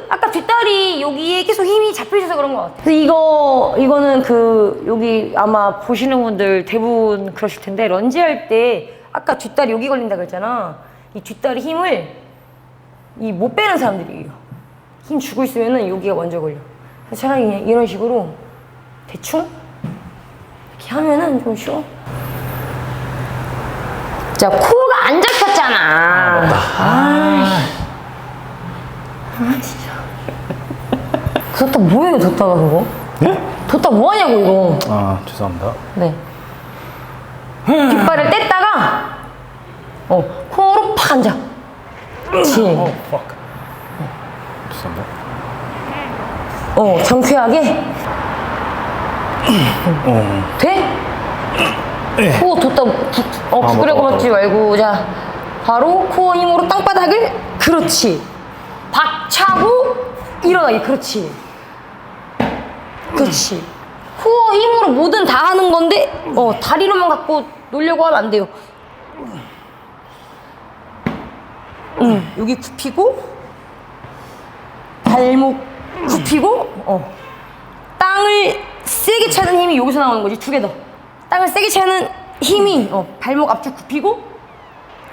아까 뒷다리 여기에 계속 힘이 잡혀 있어서 그런 것 같아. 그래서 이거는 여기 아마 보시는 분들 대부분 그러실 텐데 런지 할 때 아까 뒷다리 여기 걸린다 그랬잖아. 이 뒷다리 힘을 못 빼는 사람들이에요. 힘 주고 있으면은 여기가 먼저 걸려. 그래서 차라리 그냥 이런 식으로 대충 이렇게 하면은 좀 쉬워. 자, 코가 안 잡혔잖아. 진짜. 뒀다 뭐예요, 뒀다가 그거? 네? 뒀다 뭐하냐고, 이거. 죄송합니다. 네. 뒷발을 뗐다가, 코로 팍 앉아. 그렇지. 죄송합니다. 경쾌하게. 돼? 네. 코 뒀다 구부려고 하지 말고. 자, 바로 코어 힘으로 땅바닥을. 그렇지. 박차고 일어나기. 그렇지. 그렇지. 코어 힘으로 뭐든 다 하는 건데 다리로만 갖고 놀려고 하면 안 돼요. 여기 굽히고 발목 굽히고 땅을 세게 차는 힘이 여기서 나오는 거지. 2개 더. 땅을 세게 차는 힘이 발목 앞쪽 굽히고.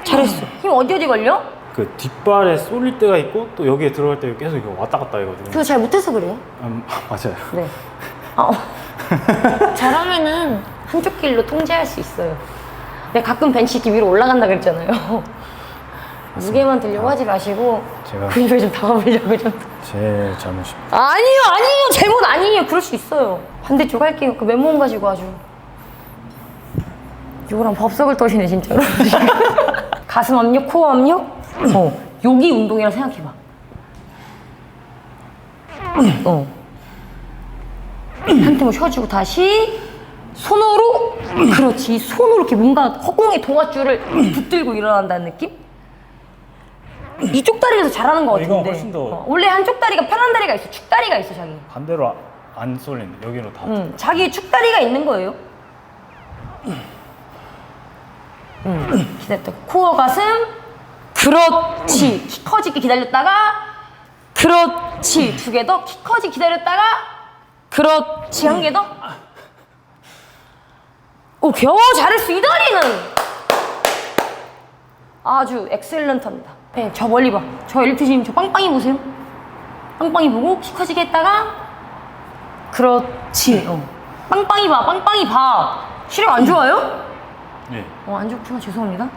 잘했어. 힘 어디 걸려? 그 뒷발에 쏠릴 때가 있고 또 여기에 들어갈 때 계속 이거 왔다 갔다 해가지고. 그거 잘 못해서 그래요. 맞아요. 네. 잘하면은 한쪽 길로 통제할 수 있어요. 내가 가끔 벤치 이렇게 위로 올라간다 그랬잖아요. 무게만 들려고 하지 마시고 제가- 근육을 좀 담아보려고 좀. 제 잘못입니다. 아니에요, 아니에요, 잘못 아니에요. 그럴 수 있어요. 반대쪽 할게요. 그 맨몸 가지고 아주. 이거랑 법석을 떠시네 진짜로. 가슴 압력, 코어 압력. 여기 운동이라 생각해봐. 한 템을 쉬어주고 다시 손으로. 그렇지, 이 손으로 이렇게 뭔가 허공에 동아줄을 붙들고 일어난다는 느낌? 이쪽 다리에서 잘하는 것 같은데. 이건 훨씬 더- 원래 한쪽 다리가 편한 다리가 있어. 축다리가 있어 자기. 반대로 안 쏠리네. 여기로 다. 자기 축다리가 있는 거예요. 기다렸다. 코어 가슴. 그렇지. 키 커지게 기다렸다가. 그렇지. 2개 더. 키 커지게 기다렸다가. 그렇지. 1개 더. 오, 겨우 잘했어. 이 다리는 아주 엑셀런트합니다. 네, 저 멀리 봐. 저 엘리트짐 저 빵빵이 보세요. 빵빵이 보고 키 커지게 했다가. 그렇지. 빵빵이 봐. 빵빵이 봐. 시력 안 좋아요? 네. 안 좋구나. 죄송합니다.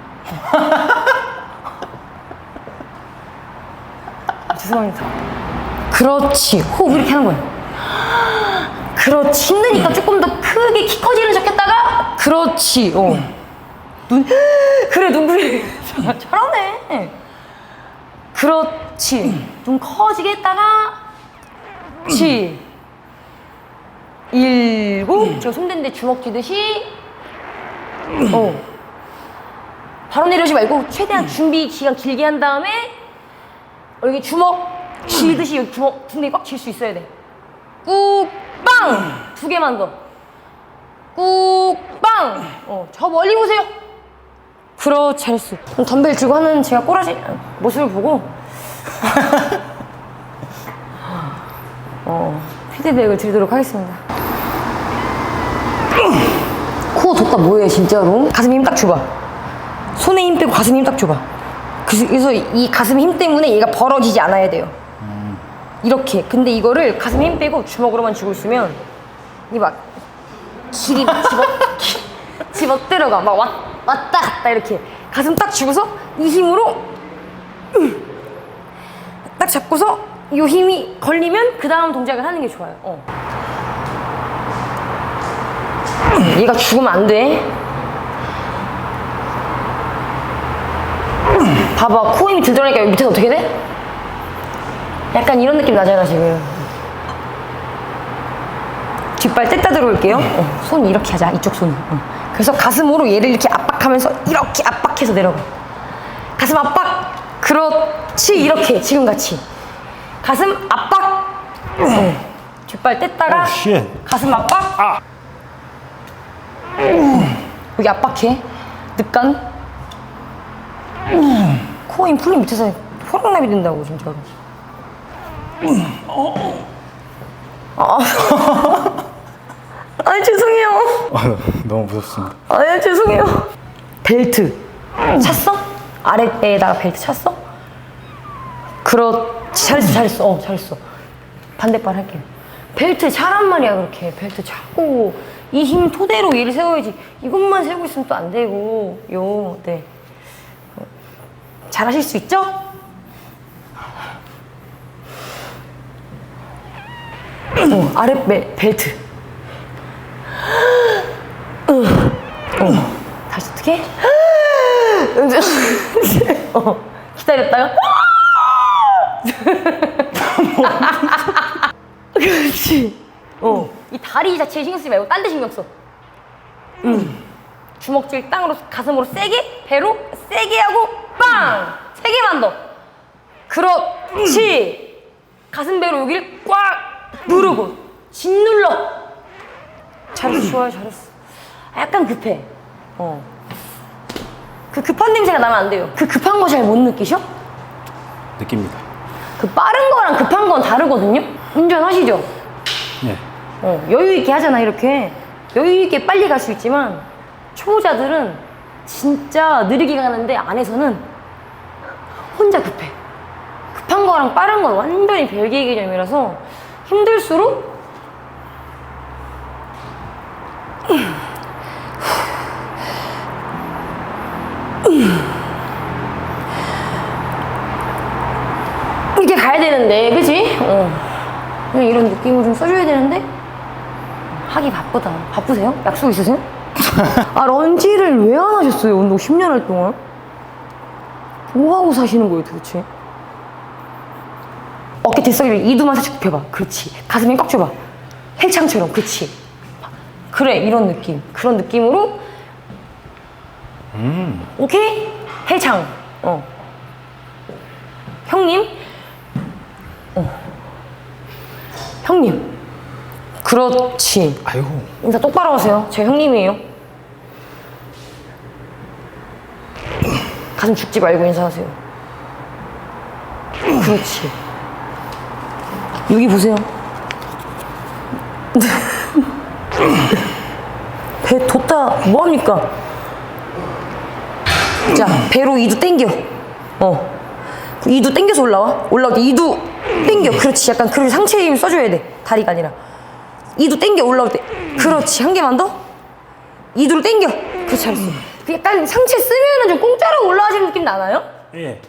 죄송합니다. 그렇지. 호흡 이렇게 하는 거예요. 그렇지. 힘드니까 조금 더 크게 키 커지는 척 했다가. 그렇지. 눈. 그래, 눈부리. 잘하네. 그렇지. 눈 커지게 했다가. 그렇지. 7. 제가 손댄데 주먹 쥐듯이. 바로 내려오지 말고 최대한 준비 기간 길게 한 다음에 여기 주먹 쥐듯이 여기 주먹 등에 꽉 쥘 수 있어야 돼. 꾹 빵! 2개만 더. 꾹 빵! 저 멀리 보세요. 그렇지, 잘했어. 그럼 덤벨 들고 하는 제가 꼬라지 모습을 보고 피드백을 드리도록 하겠습니다. 코어 돋다 뭐예요 진짜로? 가슴에 힘 딱 줘봐. 손에 힘 빼고 가슴에 힘 딱 줘봐. 그래서 이 가슴 힘 때문에 얘가 벌어지지 않아야 돼요. 이렇게. 근데 이거를 가슴에 힘 빼고 주먹으로만 쥐고 있으면 이 막 길이 막 집어 들어가. 막 왔다 갔다 이렇게. 가슴 딱 쥐고서 이 힘으로 딱 잡고서 이 힘이 걸리면 그 다음 동작을 하는 게 좋아요. 얘가 죽으면 안 돼. 봐봐, 코 힘이 들더라니까 여기 밑에서 어떻게 돼? 약간 이런 느낌 나잖아 지금. 뒷발 뗐다 들어올게요. 손 이렇게 하자, 이쪽 손. 그래서 가슴으로 얘를 이렇게 압박하면서 이렇게 압박해서 내려가. 가슴 압박. 그렇지. 이렇게 지금같이 가슴 압박. 뒷발 뗐다가 가슴 압박. 여기 압박해. 늑간. 코 힘 풀린 밑에서 호랑나비 된다고 진짜로. 아니 죄송해요. 너무 무섭습니다. 아니 죄송해요. 벨트 찼어? 아랫배에다가 벨트 찼어? 그렇지. 잘했어. 잘했어. 반대발 할게요. 벨트 차란 말이야. 그렇게 벨트 차고 이 힘 토대로 얘를 세워야지. 이것만 세우고 있으면 또 안 되고. 네. 잘하실 수 있죠? 아랫배 벨트. 다시 어떻게? 기다렸다가. 그렇지. 이 다리 자체에 신경 쓰지 말고 딴 데 신경 써. 주먹질 땅으로 가슴으로 세게, 배로 세게 하고 빵! 3개만 더. 그렇지. 가슴 배로 여기를 꽉 누르고 짓눌러. 잘했어. 좋아요. 잘했어. 약간 급해. 그 급한 냄새가 나면 안 돼요. 그 급한 거 잘 못 느끼셔? 느낍니다. 그 빠른 거랑 급한 건 다르거든요? 운전하시죠? 네. 여유 있게 하잖아. 이렇게 여유 있게 빨리 갈 수 있지만 초보자들은 진짜 느리게 가는데 안에서는 혼자 급해. 급한 거랑 빠른 건 완전히 별개의 개념이라서 힘들수록 그냥 이런 느낌을 좀 써줘야 되는데 하기 바쁘다. 바쁘세요? 약속 있으세요? 아, 런지를 왜 안 하셨어요? 운동 10년 할 동안? 뭐 하고 사시는 거예요, 도대체? 어깨 뒷사기를 이두만 살짝 굽혀봐. 그렇지. 가슴 힘 꽉 줘봐. 헬창처럼. 그렇지. 그래, 이런 느낌. 그런 느낌으로. 오케이? 헬창. 형님? 형님. 그렇지. 아유. 인사 똑바로 하세요. 제 형님이에요. 가슴 죽지 말고 인사하세요. 그렇지. 여기 보세요. 배 뒀다 뭐합니까? 자, 배로 이두 땡겨. 이두 땡겨서 올라올 때 이두 땡겨. 그렇지. 약간 그리고 상체에 힘 써줘야 돼. 다리가 아니라. 이두 땡겨 올라올 때. 그렇지. 한 개만 더. 이두를 땡겨. 그렇지. 잘했어. 약간 상체 쓰면은 좀 공짜로 올라가시는 느낌 나나요? 예.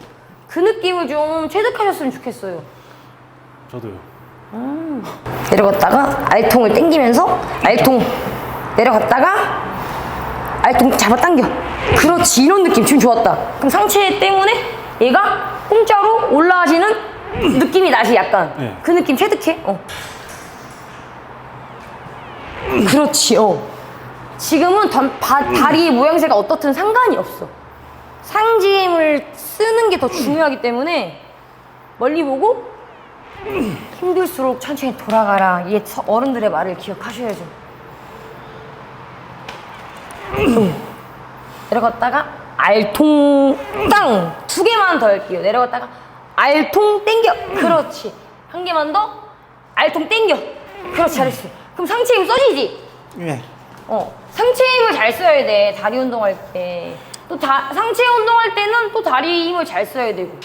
그 느낌을 좀 체득하셨으면 좋겠어요. 저도요. 내려갔다가 알통을 당기면서 알통 내려갔다가 알통 잡아당겨. 그렇지. 이런 느낌 지금 좋았다. 그럼 상체 때문에 얘가 공짜로 올라가시는 느낌이 나지. 약간 네. 그 느낌 체득해. 그렇지. 지금은 다리의 모양새가 어떻든 상관이 없어. 상지힘을 쓰는 게 더 중요하기 때문에 멀리 보고 힘들수록 천천히 돌아가라. 이게 어른들의 말을 기억하셔야죠. 내려갔다가 알통 땅. 2개만 더 할게요. 내려갔다가 알통 땡겨. 그렇지. 1개만 더 알통 땡겨. 그렇지. 잘했어. 그럼 상체 힘 써지지? 예. 상체 힘을 잘 써야 돼. 다리 운동할 때. 또 상체 운동할 때는 또 다리 힘을 잘 써야 되고.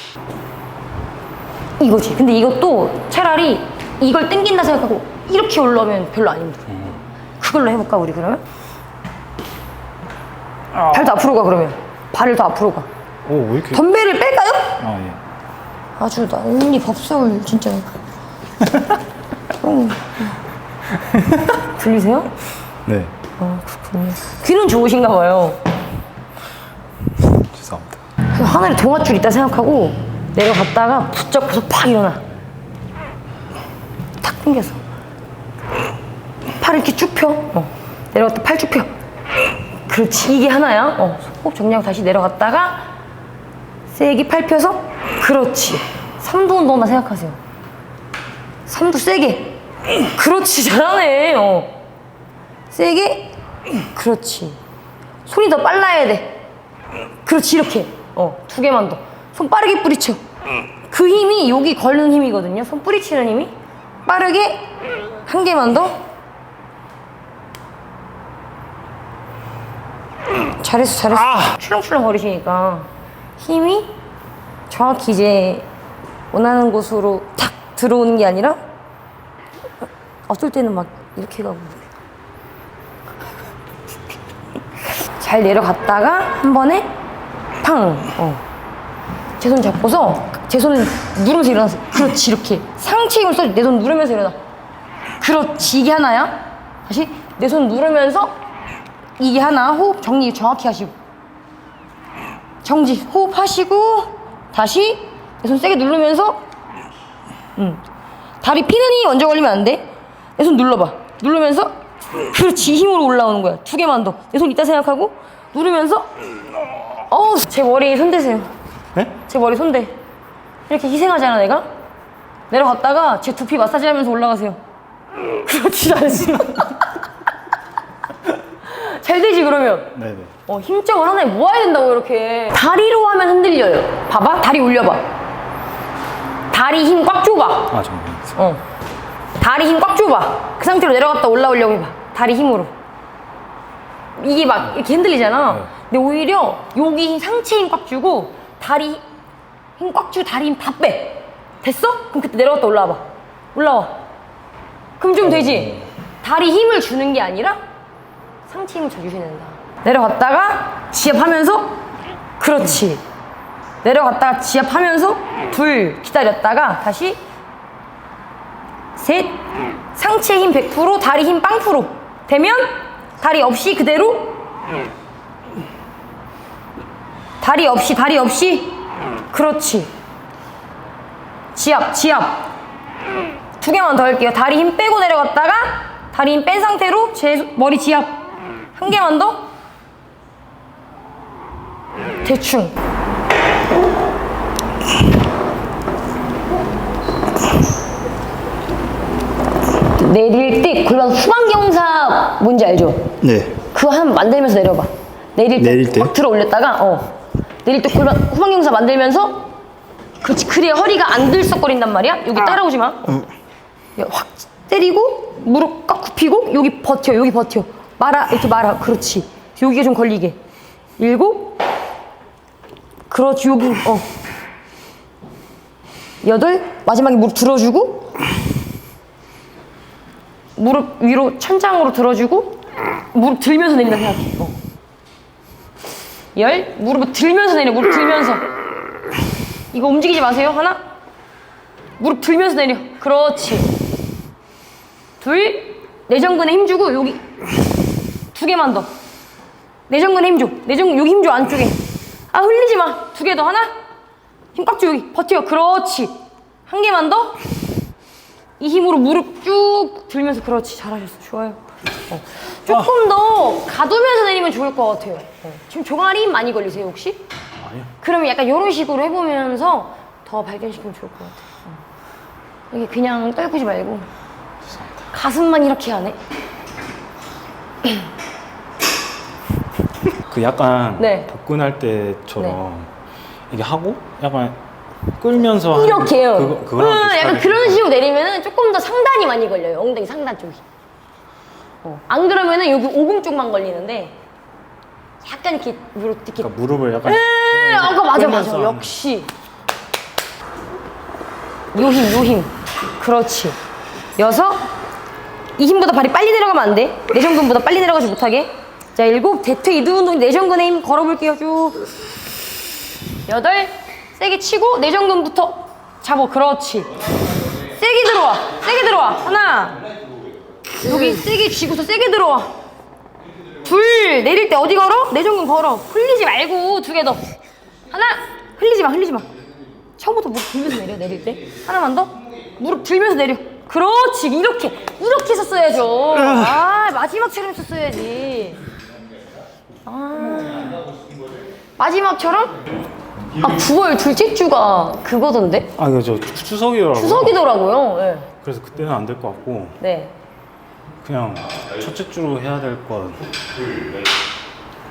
이거지. 근데 이것도 차라리 이걸 땡긴다 생각하고 이렇게 올라오면 별로 안 힘들어. 그걸로 해볼까 우리 그러면? 발도 앞으로 가 그러면. 발을 더 앞으로 가. 오, 왜 이렇게. 덤벨을 뺄까요? 아, 예. 아주 나은이 법석을 진짜. 들리세요? 네. 그렇군요. 귀는 좋으신가 봐요. 죄송합니다. 하늘에 동아줄 있다 생각하고 내려갔다가 붙잡고서 팍 일어나. 탁 당겨서 팔을 이렇게 쭉 펴. 내려갔다 팔 쭉 펴. 그렇지. 이게 하나야. 호흡 정리하고 다시 내려갔다가 세게 팔 펴서. 그렇지. 삼두 운동다 생각하세요. 삼두 세게. 그렇지. 잘하네. 세게. 그렇지. 손이 더 빨라야 돼. 그렇지. 이렇게. 2개만 더. 손 빠르게 뿌리쳐. 그 힘이 여기 걸는 힘이거든요. 손 뿌리치는 힘이. 빠르게 1개만 더. 잘했어. 출렁출렁 거리시니까 힘이 정확히 이제 원하는 곳으로 탁 들어오는 게 아니라 어떨 때는 막 이렇게 가고. 잘 내려갔다가 한 번에 팡. 제 손 잡고서 제 손 누르면서 일어나세요. 그렇지. 이렇게 상체 힘을 써. 내 손 누르면서 일어나. 그렇지. 이게 하나야. 다시 내 손 누르면서 이게 하나. 호흡 정리 정확히 하시고 정지. 호흡하시고 다시 내 손 세게 누르면서 다리 피는 힘이 먼저 걸리면 안 돼. 내 손 눌러봐. 누르면서 그렇지. 힘으로 올라오는 거야. 2개만 더. 내 손 있다 생각하고 누르면서. 제 머리에 손 대세요. 네? 제 머리 손대. 이렇게 희생하잖아 내가. 내려갔다가 제 두피 마사지 하면서 올라가세요. 그렇지. 잘했어. 잘 되지 그러면. 네네. 힘적을 하나에 모아야 된다고. 이렇게 다리로 하면 흔들려요. 봐봐. 다리 올려봐. 다리 힘 꽉 줘봐. 아, 정말. 다리 힘 꽉 줘봐. 그 상태로 내려갔다 올라오려고 해봐. 다리 힘으로. 이게 막 이렇게 흔들리잖아. 네. 근데 오히려 여기 상체 힘 꽉 주고 다리 힘 꽉 주고 다리 힘 다 빼. 됐어? 그럼 그때 내려갔다 올라와봐. 올라와. 그럼 좀 되지? 다리 힘을 주는 게 아니라 상체 힘을 줘주셔야 된다. 내려갔다가 지압하면서. 그렇지. 내려갔다가 지압하면서 둘 기다렸다가 다시 셋. 상체 힘 100%, 다리 힘 0% 되면 다리 없이 그대로. 다리 없이. 그렇지. 지압. 2개만 더 할게요. 다리 힘 빼고 내려갔다가 다리 힘 뺀 상태로 머리 지압. 1개만 더. 대충. 내릴 때 골반 후방경사 뭔지 알죠? 네. 그거 한번 만들면서 내려봐. 내릴 때 막 들어 올렸다가 내릴 때 골반 후방경사 만들면서 그렇지. 그래야 허리가 안 들썩거린단 말이야. 여기 따라오지 마. 확 때리고 무릎 꽉 굽히고 여기 버텨. 이렇게 말아. 그렇지. 여기가 좀 걸리게. 7. 그렇지. 여기 8. 마지막에 무릎 들어주고 무릎 위로 천장으로 들어주고 무릎 들면서 내린다 생각해. 10. 무릎을 들면서 내려. 무릎 들면서. 이거 움직이지 마세요. 하나. 무릎 들면서 내려. 그렇지. 2. 내전근에 힘주고 여기 2개만 더. 내전근에 힘줘. 여기 힘줘. 안쪽에. 흘리지 마. 2개 더. 하나. 힘 꽉 줘. 여기 버텨. 그렇지. 1개만 더. 이 힘으로 무릎 쭉 들면서. 그렇지. 잘하셨어. 좋아요. 조금 더 가두면서 내리면 좋을 것 같아요. 지금 종아리 힘 많이 걸리세요 혹시? 아니요. 그러면 약간 이런 식으로 해보면서 더 발견시키면 좋을 것 같아요. 이게 그냥 떨구지 말고 가슴만 이렇게 하네. 그 약간 네. 복근할 때처럼 이게 하고 약간 끌면서 하는 이렇게요. 그거랑 비슷하게 약간 그런 식으로 내리면은 조금 더 상단이 많이 걸려요. 엉덩이 상단 쪽이. 안 그러면은 여기 오금 쪽만 걸리는데 약간 이렇게 그러니까 무릎을 약간 아까 맞아. 끌면서 하는. 역시 요 힘. 그렇지. 6. 이 힘보다 발이 빨리 내려가면 안 돼. 내전근보다 빨리 내려가지 못하게. 자 7. 대퇴 이두 운동. 내전근에 힘 걸어볼게요. 쭉. 8. 세게 치고 내전근부터 잡아. 그렇지. 세게 들어와. 하나. 여기 세게 쥐고서 세게 들어와. 2. 내릴 때 어디 걸어? 내전근 걸어. 흘리지 말고 2개 더. 하나. 흘리지 마. 처음부터 무릎 들면서 내릴 때. 하나만 더. 무릎 들면서 내려. 그렇지. 이렇게 했었어야죠. 마지막처럼 했었어야지. 마지막처럼? 9월 둘째 주가 그거던데? 이거 저 추석이더라고요. 추석이더라고요. 네. 그래서 그때는 안 될 것 같고 네. 그냥 첫째 주로 해야 될 것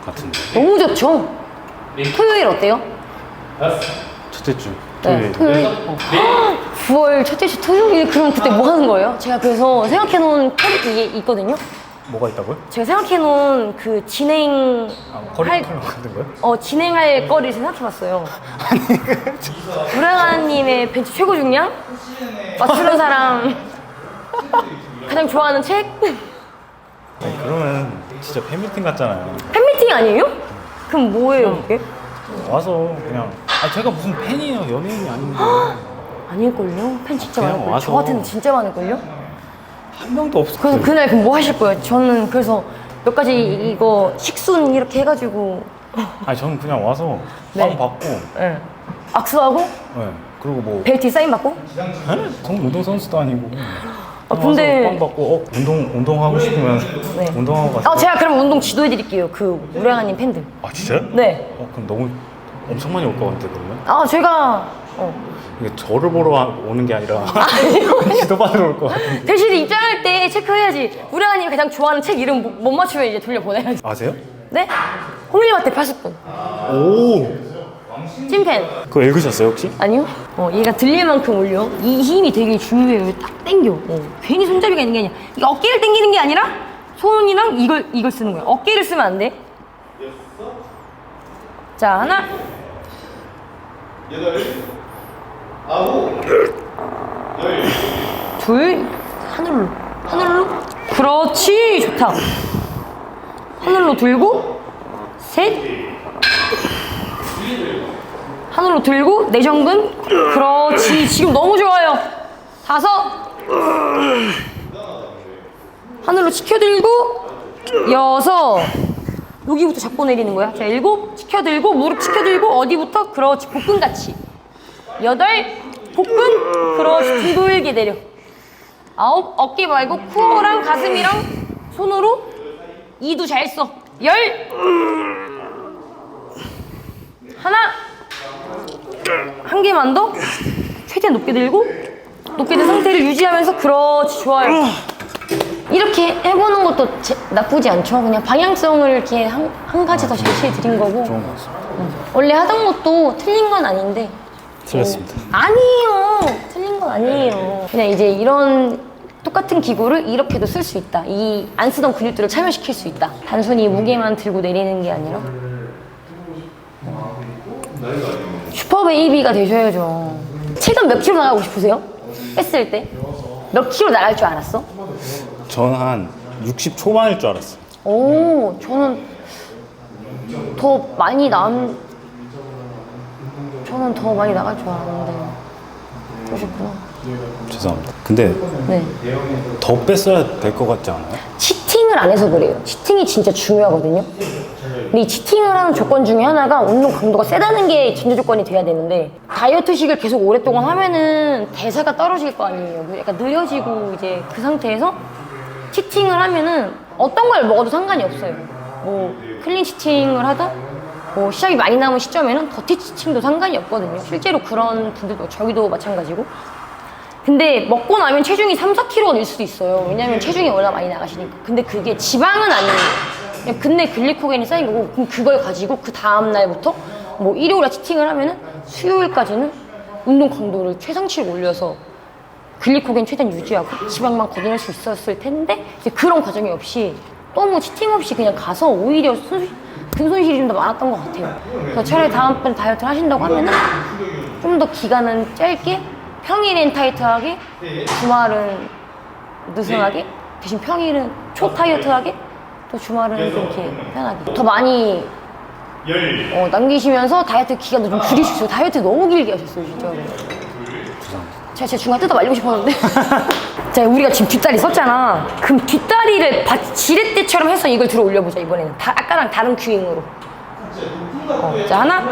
같은데. 너무 좋죠? 토요일 어때요? 첫째 주 네, 토요일. 토요일. 9월 첫째 주 토요일. 그럼 그때 뭐 하는 거예요? 제가 그래서 생각해놓은 이게 있거든요. 뭐가 있다고요? 제가 생각해놓은 그 진행 커리큘럼 같은 거요? 진행할 거리를 생각해봤어요. 우라가님의 벤치 최고 중량? 맞추는 사람 가장 좋아하는 책? 그러면 진짜 팬미팅 같잖아요. 팬미팅 아니에요? 그럼 뭐예요 이게? 와서 그냥 제가 무슨 팬이에요. 연예인이 아닌데 아닐걸요? 팬 진짜 그냥 많을걸요? 와서. 저 같은 진짜 많을걸요? 한 명도 없을 그래서 거예요. 그날 그럼 뭐 하실 거예요? 저는 그래서 몇 가지 이거 식순 이렇게 해가지고 저는 그냥 와서 네. 빵 받고 네. 악수하고 그리고 뭐 벨트 사인 받고. 운동선수도 아니고 근데 빵 받고 운동하고 싶으면 네. 운동하고 가세요. 제가 그럼 운동 지도해드릴게요. 그 우량아님 팬들. 진짜요? 네. 그럼 너무 엄청 많이 올 것 같은데 그러면? 제가 이게 저를 보러 오는 게 아니라 지도받으러 올 것 같은데. 대신 입장할 때 체크해야지. 우량아님이 가장 좋아하는 책 이름 못 맞추면 이제 돌려보내야지. 아세요? 네? 홍일마태 80분. 오 찐팬. 그거 읽으셨어요 혹시? 아니요? 얘가 들릴 만큼 올려. 이 힘이 되게 중요해요. 딱 당겨. 괜히 손잡이가 있는 게 아니야. 이게 어깨를 당기는 게 아니라 손이랑 이걸 쓰는 거야. 어깨를 쓰면 안 돼. 자, 하나. 8, 9, 둘. 하늘로. 그렇지. 좋다. 하늘로 들고. 셋. 하늘로 들고 내전근. 그렇지. 지금 너무 좋아요. 5. 하늘로 치켜들고 6 여기부터 잡고 내리는 거야. 자 7 치켜들고 무릎 치켜들고 어디부터? 그렇지 복근같이 8 복근 그렇지 둥글게 내려 9 어깨 말고 코어랑 가슴이랑 손으로 2도 잘 써. 10 하나 한 개만 더 최대한 높게 들고 높게 든 상태를 유지하면서 그렇지 좋아요. 이렇게 해보는 것도 나쁘지 않죠. 그냥 방향성을 이렇게 한 가지 더 제시해 드린 거고. 좋은 것 같습니다. 원래 하던 것도 틀린 건 아닌데. 틀렸습니다. 아니에요. 틀린 건 아니에요. 그냥 이제 이런 똑같은 기구를 이렇게도 쓸 수 있다. 이 안 쓰던 근육들을 참여시킬 수 있다. 단순히 무게만 들고 내리는 게 아니라. 슈퍼 베이비가 되셔야죠. 최근 몇 킬로 나가고 싶으세요? 뺐을 때? 몇 킬로 나갈 줄 알았어? 저는 한 60 초반일 줄 알았어요. 오, 저는 더 많이 저는 더 많이 나갈 줄 알았는데. 그러셨구나. 죄송합니다. 근데 네. 더 뺐어야 될 것 같지 않아요? 치팅을 안 해서 그래요. 치팅이 진짜 중요하거든요. 근데 이 치팅을 하는 조건 중에 하나가 운동 강도가 세다는 게 전제 조건이 돼야 되는데 다이어트식을 계속 오랫동안 하면은 대사가 떨어질 거 아니에요. 약간 느려지고 이제 그 상태에서 치팅을 하면은 어떤 걸 먹어도 상관이 없어요. 뭐 클린 치팅을 하든 뭐 시합이 많이 남은 시점에는 더티 치팅도 상관이 없거든요. 실제로 그런 분들도 저희도 마찬가지고. 근데 먹고 나면 체중이 3-4kg가 늘 수도 있어요. 왜냐면 체중이 워낙 많이 나가시니까. 근데 그게 지방은 아니에요. 그냥 근내 글리코겐이 쌓인 거고, 그럼 그걸 가지고 그 다음 날부터 뭐 일요일에 치팅을 하면은 수요일까지는 운동 강도를 최상치로 올려서 글리코겐 최대한 유지하고 지방만 걷어낼 수 있었을 텐데 이제 그런 과정이 없이 너무 치팅 없이 그냥 가서 오히려 근손실이 좀 더 많았던 것 같아요. 그래서 차라리 다음번에 다이어트를 하신다고 하면은 좀 더 기간은 짧게 평일엔 타이트하게 주말은 느슨하게 대신 평일은 초타이어트하게 또 주말은 좀 이렇게 편하게 더 많이 남기시면서 다이어트 기간도 좀 줄이십시오. 다이어트 너무 길게 하셨어요 진짜로. 제가 제 중간 뜯어 말리고 싶었는데 자 우리가 지금 뒷다리 썼잖아. 그럼 뒷다리를 지렛대처럼 해서 이걸 들어 올려보자 이번에는. 아까랑 다른 큐잉으로. 자 하나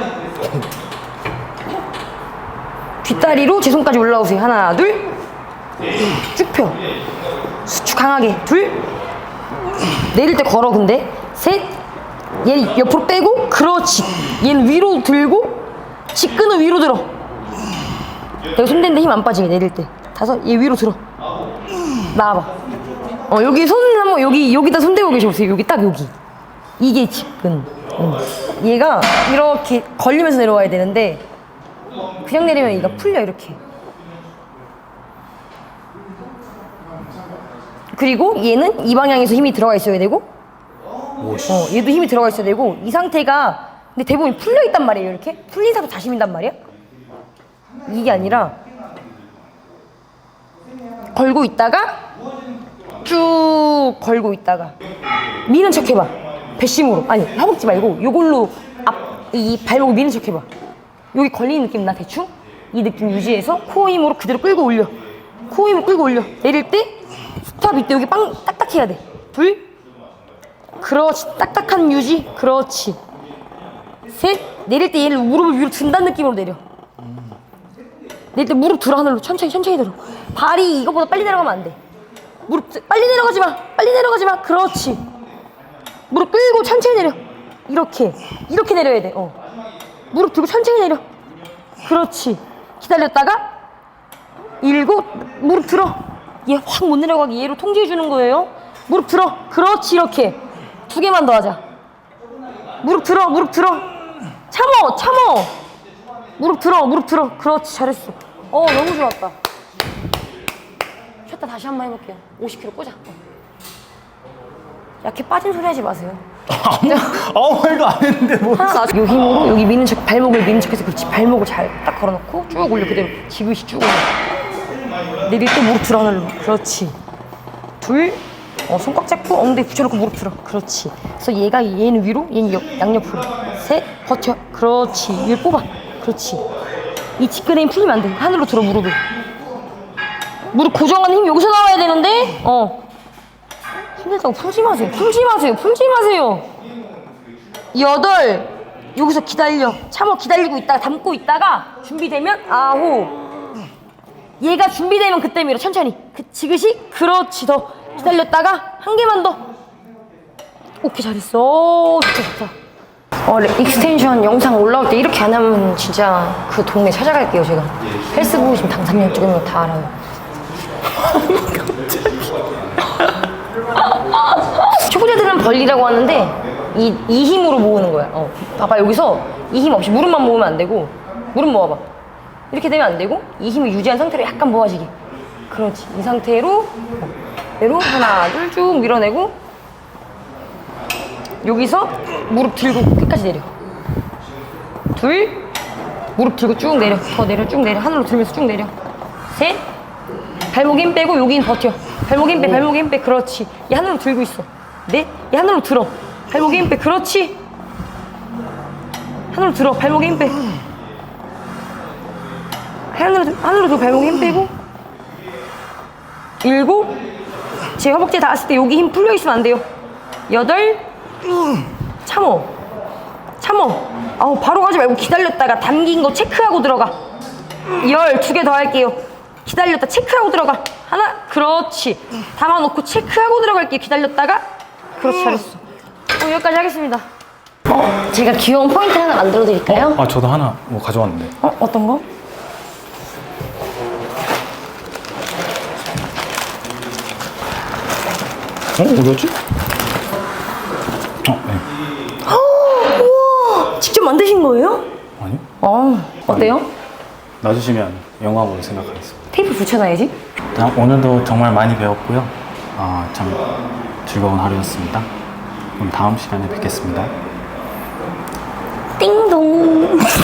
뒷다리로 제 손까지 올라오세요. 하나 둘 쭉 펴 수축 강하게 둘 내릴 때 걸어. 근데 셋 얘 옆으로 빼고 그렇지. 얘는 위로 들고 직근은 위로 들어. 내가 손 대는데 힘 안 빠지게 내릴 때. 5 얘 위로 들어. 나와봐. 여기 손 한번 여기다 손 대고 계셔보세요. 여기 딱 여기. 이게 직근. 얘가 이렇게 걸리면서 내려와야 되는데 그냥 내리면 얘가 풀려 이렇게. 그리고 얘는 이 방향에서 힘이 들어가 있어야 되고 얘도 힘이 들어가 있어야 되고 이 상태가 근데 대부분 풀려 있단 말이에요. 이렇게 풀린 상태 다시 민단 말이야. 이게 아니라 걸고 있다가 쭉 걸고 있다가 미는 척 해봐. 배심으로. 아니 허벅지 말고 요걸로 이 발목을 미는 척 해봐. 여기 걸리는 느낌 나 대충? 이 느낌 유지해서 코어 힘으로 그대로 끌고 올려. 코어 힘으로 끌고 올려. 내릴 때 스탑 이때 여기 빵 딱딱해야 돼. 둘 그렇지. 딱딱한 유지. 그렇지. 셋 내릴 때 얘를 무릎을 위로 든다는 느낌으로 내려. 내릴 때 무릎 들어. 하늘로 천천히 들어. 발이 이거보다 빨리 내려가면 안 돼. 무릎 빨리 내려가지 마. 빨리 내려가지 마. 그렇지. 무릎 끌고 천천히 내려. 이렇게 내려야 돼. 무릎 들고 천천히 내려. 그렇지. 기다렸다가 일고 무릎 들어. 얘 확 못 내려가게 얘로 통제해 주는 거예요. 무릎 들어. 그렇지. 이렇게 2개만 더 하자. 무릎 들어. 참어. 무릎 들어. 그렇지. 잘했어. 너무 좋았다. 쉬었다 다시 한번 해볼게요. 50kg 꽂아. 약해 빠진 소리 하지 마세요. 아무 말도 안 했는데 뭐. 하나 요 힘으로 여기 미는 척 발목을 미는 척해서 그렇지. 발목을 잘 딱 걸어놓고 쭉 올려. 그대로 지그시 쭉 올려. 내릴 때 무릎 들어. 하늘로. 그렇지. 둘 손 꽉 잡고 엉덩이 붙여놓고 무릎 들어. 그렇지. 그래서 얘는 위로 얘는 양옆으로. 셋 버텨. 그렇지. 얘를 뽑아. 그렇지. 이 직근에 힘 풀리면 안 돼. 하늘로 들어 무릎을. 무릎 고정하는 힘이 여기서 나와야 되는데 힘들다고 풀지 마세요. 풀지 마세요. 풀지 마세요. 8 여기서 기다려. 참어. 기다리고 있다가 담고 있다가 준비되면 9 얘가 준비되면 그때 밀어. 천천히. 지그시. 그렇지. 더 기다렸다가 한 개만 더. 오케이, 잘했어. 좋다, 좋다. 익스텐션 영상 올라올 때 이렇게 안 하면 진짜 그 동네 찾아갈게요, 제가. 헬스 보고 지금 당 3년 찍은 거 다 알아요. 초보자들은 벌리라고 하는데 이 힘으로 모으는 거야. 봐봐, 여기서 이 힘 없이 무릎만 모으면 안 되고, 무릎 모아봐. 이렇게 되면 안 되고, 이 힘을 유지한 상태로 약간 모아지게. 그렇지. 이 상태로 하나, 둘 쭉 밀어내고, 여기서 무릎 들고 끝까지 내려. 둘, 무릎 들고 쭉 내려. 더 내려, 쭉 내려. 하늘로 들면서 쭉 내려. 셋, 발목 힘 빼고 여기 힘 버텨. 발목 힘 빼, 발목 힘 빼. 그렇지. 얘 하늘로 들고 있어. 넷, 얘 하늘로 들어. 발목 힘 빼. 그렇지. 하늘로 들어. 발목 힘 빼. 하늘로 들어. 발목 힘 빼고. 7, 제 허벅지 닿았을 때 여기 힘 풀려 있으면 안 돼요. 8, 참어. 바로 가지 말고 기다렸다가 담긴 거 체크하고 들어가. 10, 2개 더 할게요. 기다렸다 체크하고 들어가. 하나, 그렇지. 담아놓고 체크하고 들어갈게요. 기다렸다가. 그렇지, 잘했어. 여기까지 하겠습니다. 제가 귀여운 포인트 하나 만들어 드릴까요? 저도 하나 뭐 가져왔는데. 어떤 거? 어디였지? 네. 우와, 직접 만드신 거예요? 아니요. 어때요? 놔주시면 영광으로 생각하겠습니다. 테이프 붙여놔야지. 오늘도 정말 많이 배웠고요. 참 즐거운 하루였습니다. 그럼 다음 시간에 뵙겠습니다. 띵동.